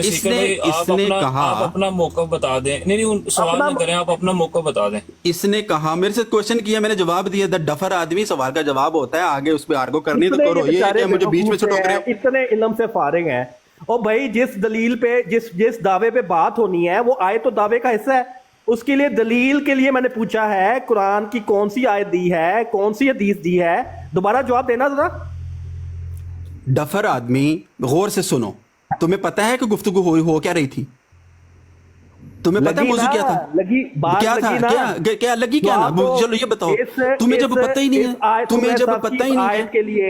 इसने कहा, आप अपना मौका बता दें। नहीं सवाल ना करें, आप अपना मौका बता दें। इसने कहा, मेरे से क्वेश्चन किया, मैंने जवाब दिया। द डफर आदमी सवाल का जवाब होता है, आगे उस पर आर्गो करनी तो करो। ये मुझे बीच में से टोक रहे हो। इतने इल्म से फारिग हैं। और भाई जिस दलील पे जिस दावे पे बात होनी है वो आयत तो दावे का हिस्सा है। उसके लिए दलील के लिए मैंने पूछा है कुरान की कौन सी आयत दी है, कौन सी हदीस दी है, दोबारा जवाब देना जरा। डफर आदमी गौर से सुनो, तुम्हें पता है कि गुफ्तगू हो क्या रही थी? तुम्हें पता है लगी मौजू ना, क्या था? लगी बात क्या था? लगी ना। क्या लगी तो क्या ना? आपको चलो ये बताओ, इस- तुम्हें जब इस- पता ही नहीं इस है, आयत तुम्हें में जब सब पता ही की नहीं आयत है, के लिए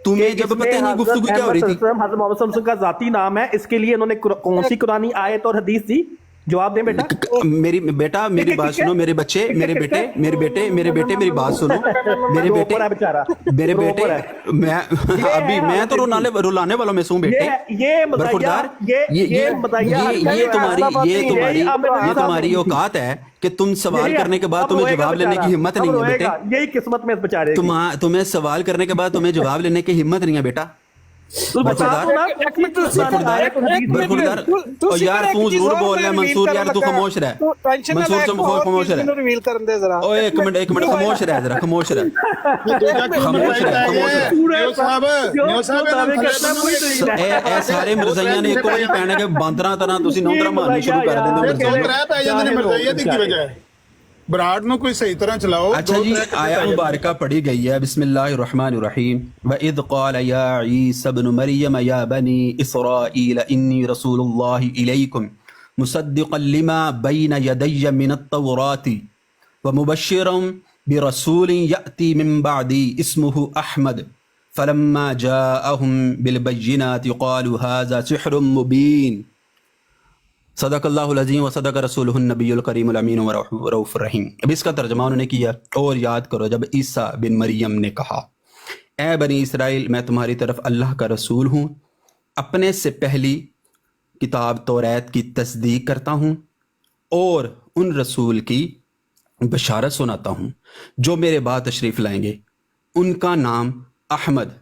तुम्हें कि जब इसमें पता ही नहीं हज़रत गुफ्तगू क्या हो रही थी। हज़रत मोहम्मद सल्लल्लाहु अलैहि वसल्लम का जाती नाम है, इसके लिए इन्होंने कौन सी कुरानी आयत और हदीस दी? जवाब दें बेटा। मेरी बेटा मेरी बात सुनो, मेरे बच्चे मेरे बेटे मेरी बात सुनो, मेरे रो बेटे पर है बेचारा, मेरे रो बेटे पर है। मैं अभी मैं तो रुलाने वालों में से हूँ बेटे। ये मज़ाहिया- बरखुरदार, ये मज़ाहिया हरकत ये है। तुम्हारी तुम्हारी औकात है कि तुम सवाल करने के बाद तुम्हें जवाब लेने की हिम्मत नहीं है बेटे। यही किस्मत में इस बेचारे की। तुम्हें सवाल करने के बाद तुम्हें जवाब लेने की हिम्मत नहीं है बेटा। तू बता दो ना, बरखुरदार और यार तू जरूर बोल रहा है मंसूर, यार तू खामोश रह, मंसूर तुम खामोश रह। रिवील करन दे जरा। ओए एक मिनट खामोश रह जरा, खामोश रह। खामोश रह, खामोश रह। ਇਹ ਸਾਰੇ ਮਰਜ਼ਾਈਆਂ ਨੇ ਇੱਕ ਵਾਰੀ ਪੈਣ ਕੇ ਬਾਂਦਰਾਂ ਤਰ੍ਹਾਂ ਤੁਸੀਂ ਨੌਂਦਰਾ ਮਾਰਨੀ ਸ਼ੁਰੂ ਕਰ ਦਿੰਦੇ ਹੋ ਦੋ ਮਰਜ਼ਾਈਆਂ। ਤਰੇ ਪੈ ਜਾਂਦੇ ਨੇ ਮਰਜ਼ਾਈਆ ਦੀ ਕੀ ਵਜ੍ਹਾ ਹੈ? ਬਰਾੜ ਨੂੰ ਕੋਈ ਸਹੀ ਤਰ੍ਹਾਂ ਚਲਾਓ। अच्छा जी, आया मुबारका पढ़ी गई है, बिस्मिल्लाहिर्रहमानिर्रहीम। वइज़ क़ाल या ईसा इब्न मरियम या बनी इसराईल इन्नी रसूलुल्लाहि इलैकुम मुसद्दिक़न लिमा बैन यदैय मिनत-तौराति व मुबश्शिरन बिरसूलिन यअती मिन बअदी इस्मुहु अहमद फलम्मा जाअहुम बिलबय्यिनाति क़ालू हाज़ा सिह्रुम मुबीन। सदक़ल्लाहुल अज़ीम व सदक़ रसूलुहुन नबियुल करीमुल अमीन व रऊफ़ुर रहीम। अब इसका तर्जुमा उन्होंने किया, और याद करो जब ईसा बिन मरियम ने कहा, ए बनी इसराइल मैं तुम्हारी तरफ अल्लाह का रसूल हूँ, अपने से पहली किताब तौरात की तस्दीक करता हूँ और उन रसूल की बशारत सुनाता हूँ जो मेरे बाद तशरीफ़ लाएंगे। उनका नाम अहमद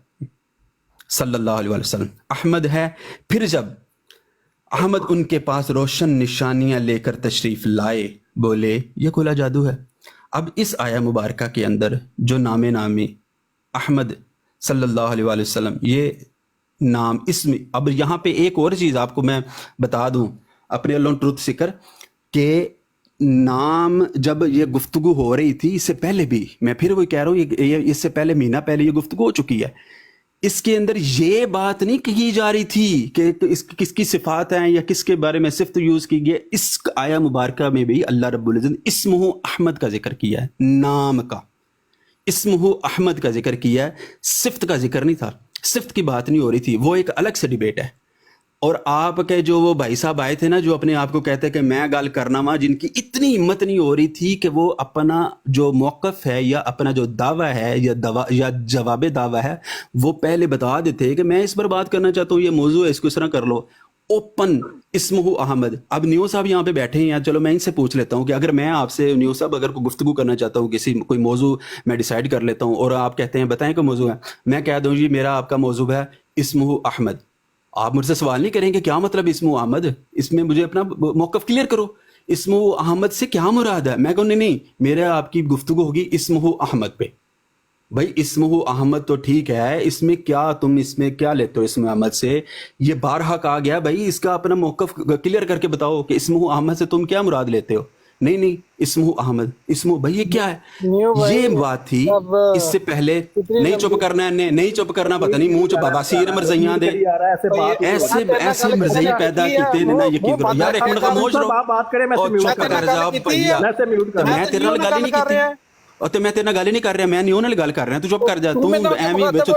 सल्लल्लाहु अलैहि वसल्लम अहमद है। फिर जब अहमद उनके पास रोशन निशानियां लेकर तशरीफ़ लाए, बोले ये खुला जादू है। अब इस आया मुबारका के अंदर जो नामे नामी अहमद सल्लल्लाहु अलैहि वसल्लम, ये नाम इसमें, अब यहाँ पे एक और चीज़ आपको मैं बता दूँ अपने अल्लाह ट्रुथ सीकर के नाम जब ये गुफ्तगू हो रही थी, इससे पहले भी, मैं फिर वही कह रहा हूँ, ये इससे पहले महीना पहले ये गुफ्तगू हो चुकी है। इसके अंदर ये बात नहीं कही जा रही थी कि किसकी सिफात हैं या किसके बारे में सिफ्त यूज़ की गई। इस आया मुबारका में भी अल्लाह रब्बुल इज़्ज़त इस्मुहु अहमद का जिक्र किया है, नाम का इस्मुहु अहमद का जिक्र किया है, सिफ्त का जिक्र नहीं था। सिफ्त की बात नहीं हो रही थी, वो एक अलग से डिबेट है। और आपके जो वो भाई साहब आए थे ना, जो अपने आप को कहते हैं कि मैं गल करना वा, जिनकी इतनी हिम्मत नहीं हो रही थी कि वो अपना जो मौक़िफ़ है या अपना जो दावा है या जवाब दावा है वो पहले बता देते कि मैं इस पर बात करना चाहता हूँ, ये मौजू है, इसको इस तरह कर लो। ओपन इस्मुहु अहमद। अब न्यू साहब यहाँ पे बैठे हैं यार, चलो मैं इनसे पूछ लेता हूँ कि अगर मैं आपसे न्यू साहब अगर कोई गुफ्तगू करना चाहता हूँ, किसी कोई मौजू मैं डिसाइड कर लेता हूँ और आप कहते हैं बताएं कोई मौजू है, मैं कह दूँ जी मेरा आपका मौजू है इस्मुहु अहमद, आप मुझसे सवाल नहीं करेंगे क्या मतलब इस्मुहु अहमद, इसमें मुझे अपना मौक़िफ़ क्लियर करो, इस्मुहु अहमद से क्या मुराद है। मैं कहूँ नहीं, मेरे आपकी गुफ्तगू होगी इस्मुहु अहमद पे। भाई इस्मुहु अहमद तो ठीक है, इसमें क्या तुम इसमें क्या लेते हो इस्मुहु अहमद से? ये बारहा कहा गया भाई, इसका अपना मौक़िफ़ क्लियर करके बताओ कि इस्मुहु अहमद से तुम क्या मुराद लेते हो। नहीं इस्मुहु अहमद, इस्मुहु भाई ये क्या है? ये बात थी। इससे पहले नहीं चुप करना है, नहीं चुप करना, पता नहीं मुंह च बवासीर मरज़इयां दे ऐसे मरज़ई पैदा कीते ने ना, यकीन करो यार। एक मिनट खामोश रहो और चुप कर जाओ भैया, मैं तेरे नाल गल ही नहीं कीती और ते मैं तेरे नाल गल ही नहीं कर रहा, मैं नहीं उन्हें गल कर रहा, तू चुप कर जा, तू एवं विच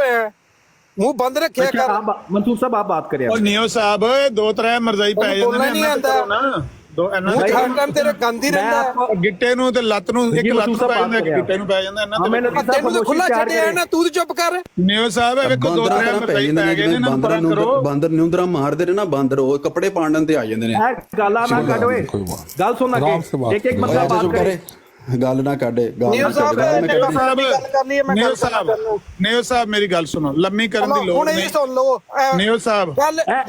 मुंह बंद रखे कर। मंसूर साहब आप बात करें। और नियो साहब दो तरह मरज़ाई पै ਜਾਂਦੇ ਨੇ ਨਾ, ਦੋ ਇਹਨਾਂ ਦੇ ਤੇਰੇ ਗੰਦੀ ਰਹਿੰਦਾ ਗਿੱਟੇ ਨੂੰ ਤੇ ਲੱਤ ਨੂੰ, ਇੱਕ ਲੱਤ ਨੂੰ ਪੈ ਜਾਂਦਾ, ਇੱਕ ਗਿੱਟੇ ਨੂੰ ਪੈ ਜਾਂਦਾ, ਇਹਨਾਂ ਤੇ ਤੈਨੂੰ ਖੁੱਲਾ ਛੱਡਿਆ ਨਾ, ਤੂੰ ਚੁੱਪ ਕਰ। ਨਿਓ ਸਾਹਿਬ ਇਹ ਵੇਖੋ ਦੋ ਤਰ੍ਹਾਂ ਮਰਜ਼ਾਈ ਪੈ ਗਏ ਨੇ, ਇਹਨਾਂ ਨੂੰ ਕਰੋ। ਬਾਂਦਰ ਨਿਉਂਦਰਾ ਮਾਰਦੇ ਨੇ ਨਾ, ਬਾਂਦਰ ਉਹ ਕੱਪੜੇ ਪਾੜਨ ਤੇ ਆ ਜਾਂਦੇ ਨੇ। ਗਾਲਾਂ ਨਾ ਕੱਢ ਓਏ, ਗੱਲ ਸੁਣ ਲੱਗੇ, ਇੱਕ ਬੰਦਾ ਬਾਤ ਕਰੇ, ਗੱਲ ਨਾ ਕੱਢੇ, ਨਿਓ ਸਾਹਿਬ ਮੇਰੀ ਗੱਲ ਸੁਣੋ, ਲੰਮੀ ਕਰਨ ਦੀ ਲੋੜ ਨਹੀਂ। ਸੁਣ ਲਓ ਨਿਓ ਸਾਹਿਬ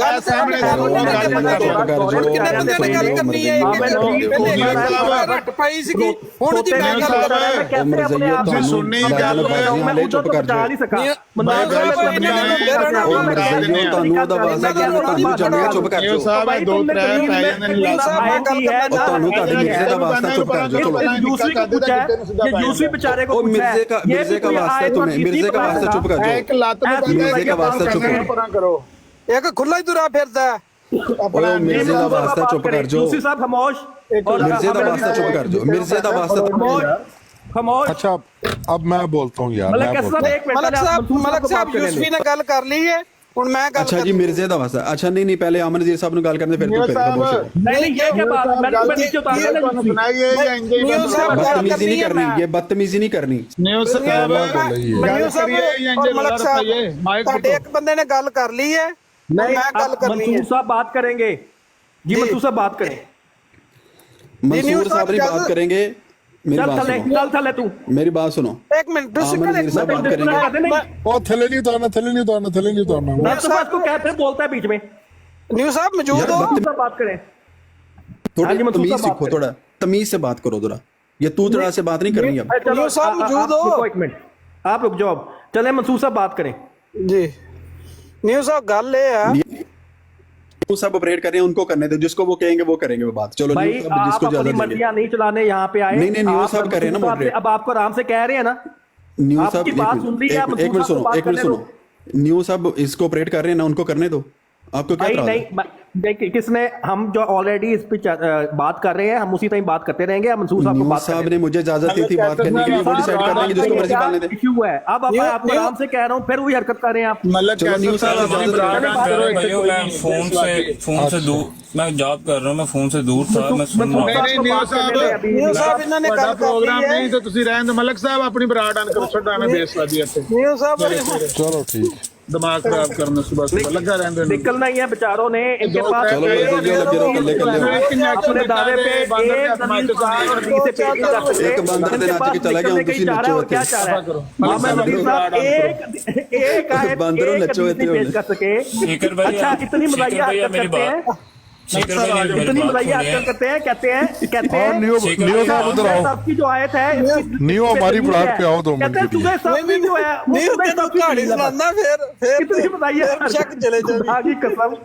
ਗੱਲ ਸਾਹਮਣੇ ਕਿੰਨੇ ਬੰਦੇ ਨੇ ਗੱਲ ਕਰਨੀ ਹੈ, ਰੱਟ ਪਾਈ ਸੀਗੀ, ਹੁਣ ਦੀ ਮੈਂ ਗੱਲ ਕਰ ਰਿਹਾ। ਤੁਸੀਂ ਸੁਣਨੀ ਗੱਲ ਮੈਂ ਚੁੱਪ ਕਰ ਜਾ ਨਹੀਂ ਸਕਾਂ। ਤੁਹਾਨੂੰ ਦਾ ਵਾਜ਼ਾ ਤੁਹਾਨੂੰ ਜਮਿਆ ਚੁੱਪ ਕਰ ਨਿਓ ਸਾਹਿਬ ਦੋ ਤਰ੍ਹਾਂ ਪੈ ਜਾਂਦੇ ਨੇ, ਤੁਹਾਨੂੰ ਤੁਹਾਡੇ ਮਿਰਜ਼ੇ ਦਾ ਵਾਸਤਾ ਚੁੱਪ ਕਰ ਜਾਓ। ਚਲੋ ये यूसुफ बेचारे को मिर्जे का वास्ता तुम्हें, मिर्जे का वास्ता चुप कर जाओ, ਇੱਕ ਲੱਤ ਨੂੰ मिर्जे का वास्ता चुप ਪਰਾਂ ਕਰੋ। ਇੱਕ ਖੁੱਲਾ ਹੀ ਤੁਰਾ ਫਿਰਦਾ ਆਪਣਾ ਓਏ ਮਿਰਜ਼ੇ ਦਾ ਵਾਸਤਾ ਚੁੱਪ ਕਰ ਜਾਓ यूसी साहब खामोश मिर्जे दा वास्ता चुप कर जाओ मिर्जे दा वास्ता खामोश अच्छा अब मैं बोलता हूँ यार, मलक मैं कैसा बोलता हूँ। एक मिनट ਮਲਕ ਸਾਹਿਬ ਯੂਸਫੀ ਨੇ ਗੱਲ ਕਰ ਲਈ ਹੈ ਹੁਣ ਮੈਂ ਗੱਲ अच्छा जी मिर्जे दा वास्ता अच्छा नहीं पहले अमनजीर साहब ने गल करने फिर तू खामोश हो नहीं ये क्या बात मैंने नीचे उतार देना ਸੁਣਾਈਏ ਜਾਂ ਇੰਜੇ ਹੀ ਬੰਦ ਸਾਹਿਬ बदतमीजी नहीं करनी ये बदतमीजी नहीं करनी ਨਿਊਜ਼ ਸਾਹਿਬ ਮਨੂ ਸਾਹਿਬ ਮਲਕ ਸਾਹਿਬ ਤੁਹਾਡੇ ਇੱਕ ਬੰਦੇ ਨੇ ਗੱਲ ਕਰ ਲਈ ਹੈ नहीं मैं गल आप करनी है। मंसूर साहब बात करेंगे जी मंसूर साहब बात करें मंसूर साहब ने बात करेंगे मेरी चल बात थले सुनो चल थले तू मेरी बात सुनो एक मिनट अमनजीर साहब बात करेंगे ओ थैले नहीं उतारना, थैले नहीं उतारना, थैले नहीं उतारना। मंसूर साहब को क्या फिर बोलता है बीच में न्यू साहब मौजूद हो मंसूर साहब बात करें हाँ थोड़ी जी, मंसूर तमीज साहब बात सीखो करें। थोड़ा तमीज से बात करो थोड़ा ये तू तड़ा से बात नहीं करनी अब चलो, न्यू साहब आप मौजूद हो। रुको एक मिनट आप रुक जाओ अब चले मंसूर साहब बात करें जी न्यू साहब गल ये है वो सब ऑपरेट कर रहे हैं उनको करने दो जिसको वो कहेंगे वो करेंगे वो बात चलो भाई न्यूज़ साहब आप जिसको अपनी ज्यादा मर्जियां नहीं चलाने यहाँ पे आए नहीं, नहीं, न्यूज़ आप साहब कर रहे हैं ना मंसूर साहब से- moderate। अब आपको आराम से कह रहे हैं ना न्यूज़ साहब आपकी बात सुन ली है, आप एक मिनट मंसूर साहब सुनो से एक मिनट बात सुनो न्यूज़ साहब इसको ऑपरेट कर रहे हैं ना उनको करने दो आपको क्या भाई इतराज़ है? नहीं किसने हम जो ऑलरेडी इस पे बात कर रहे हैं हम उसी टाइम बात करते रहेंगे अब मंसूर साहब को न्यूज़ बात साहब ने मुझे इजाजत दी थी बात करने के लिए वो डिसाइड कर लेंगे जिसको मर्जी पालने दे इशू है अब आपको आराम से कह रहा हूँ फिर वही हरकत कर रहे हैं आप ਮਤਲਬ चलो न्यूज़ साहब कैसे इजाजत दे भाइयों मैं फोन से दूर मैं जॉब कर रहा हूँ मैं फोन से दूर था मैं सुन रहा हूँ ਨਹੀਂ ਨਿਊਜ਼ ਸਾਹਿਬ न्यू साहब इन्होंने ਤੁਹਾਡਾ गल कर ਪ੍ਰੋਗਰਾਮ ली ਨਹੀਂ है ਤੇ ਤੁਸੀਂ ਰਹਿਣ ਦਿਓ ਮਲਕ ਸਾਹਿਬ ਆਪਣੀ ਬਰਾੜ ਆਨ ਕਰੋ ਛੱਡੋ ਐਵੇਂ ਬੇਸਵਾਦੀ ਇੱਥੇ न्यू साहब चलो ठीक। ਦਿਮਾਗ ਖਰਾਬ ਕਰਨ ਸੁਬਹ ਸੁਬਹ ਲੱਗਾ ਰਹਿੰਦੇ ਨੇ निकलना ही है बेचारों ने इनके पास चलो वैसे जो लगे रहो कल्ले कल्ले हो अपने दावे पे एक नदीम खान और डी से पेश नहीं कर सकते एक बंदर दे नाच के चला गया, निकलने तुसी कहीं चाह रहा है और नचो क्या चाह रहा है मोहम्मद नदीम साहब एक आयत बंदरों एक नचो हदीस नहीं इतने पेश कर सके शेखर भाई अच्छा इतनी मजाइया भैया हरकत मेरी करते हैं बात शेखर भाई मेरी इतनी बात मजाइया सुनिए। हरकत करते हैं कहते और हैं न्यू शेखर न्यू भाई साहब उधर आओ। साहब की जो आयत है इसकी- न्यू हमारी इसकी ब्लॉग है। पे आओ 2 कहते हैं मिनट के लिए। सुबह साहब की जो है वो नहीं सुबह तेन साहब की कहानी नहीं लगा। सुनाना फिर कितनी बताइए शक चले जाए खुदा की कसम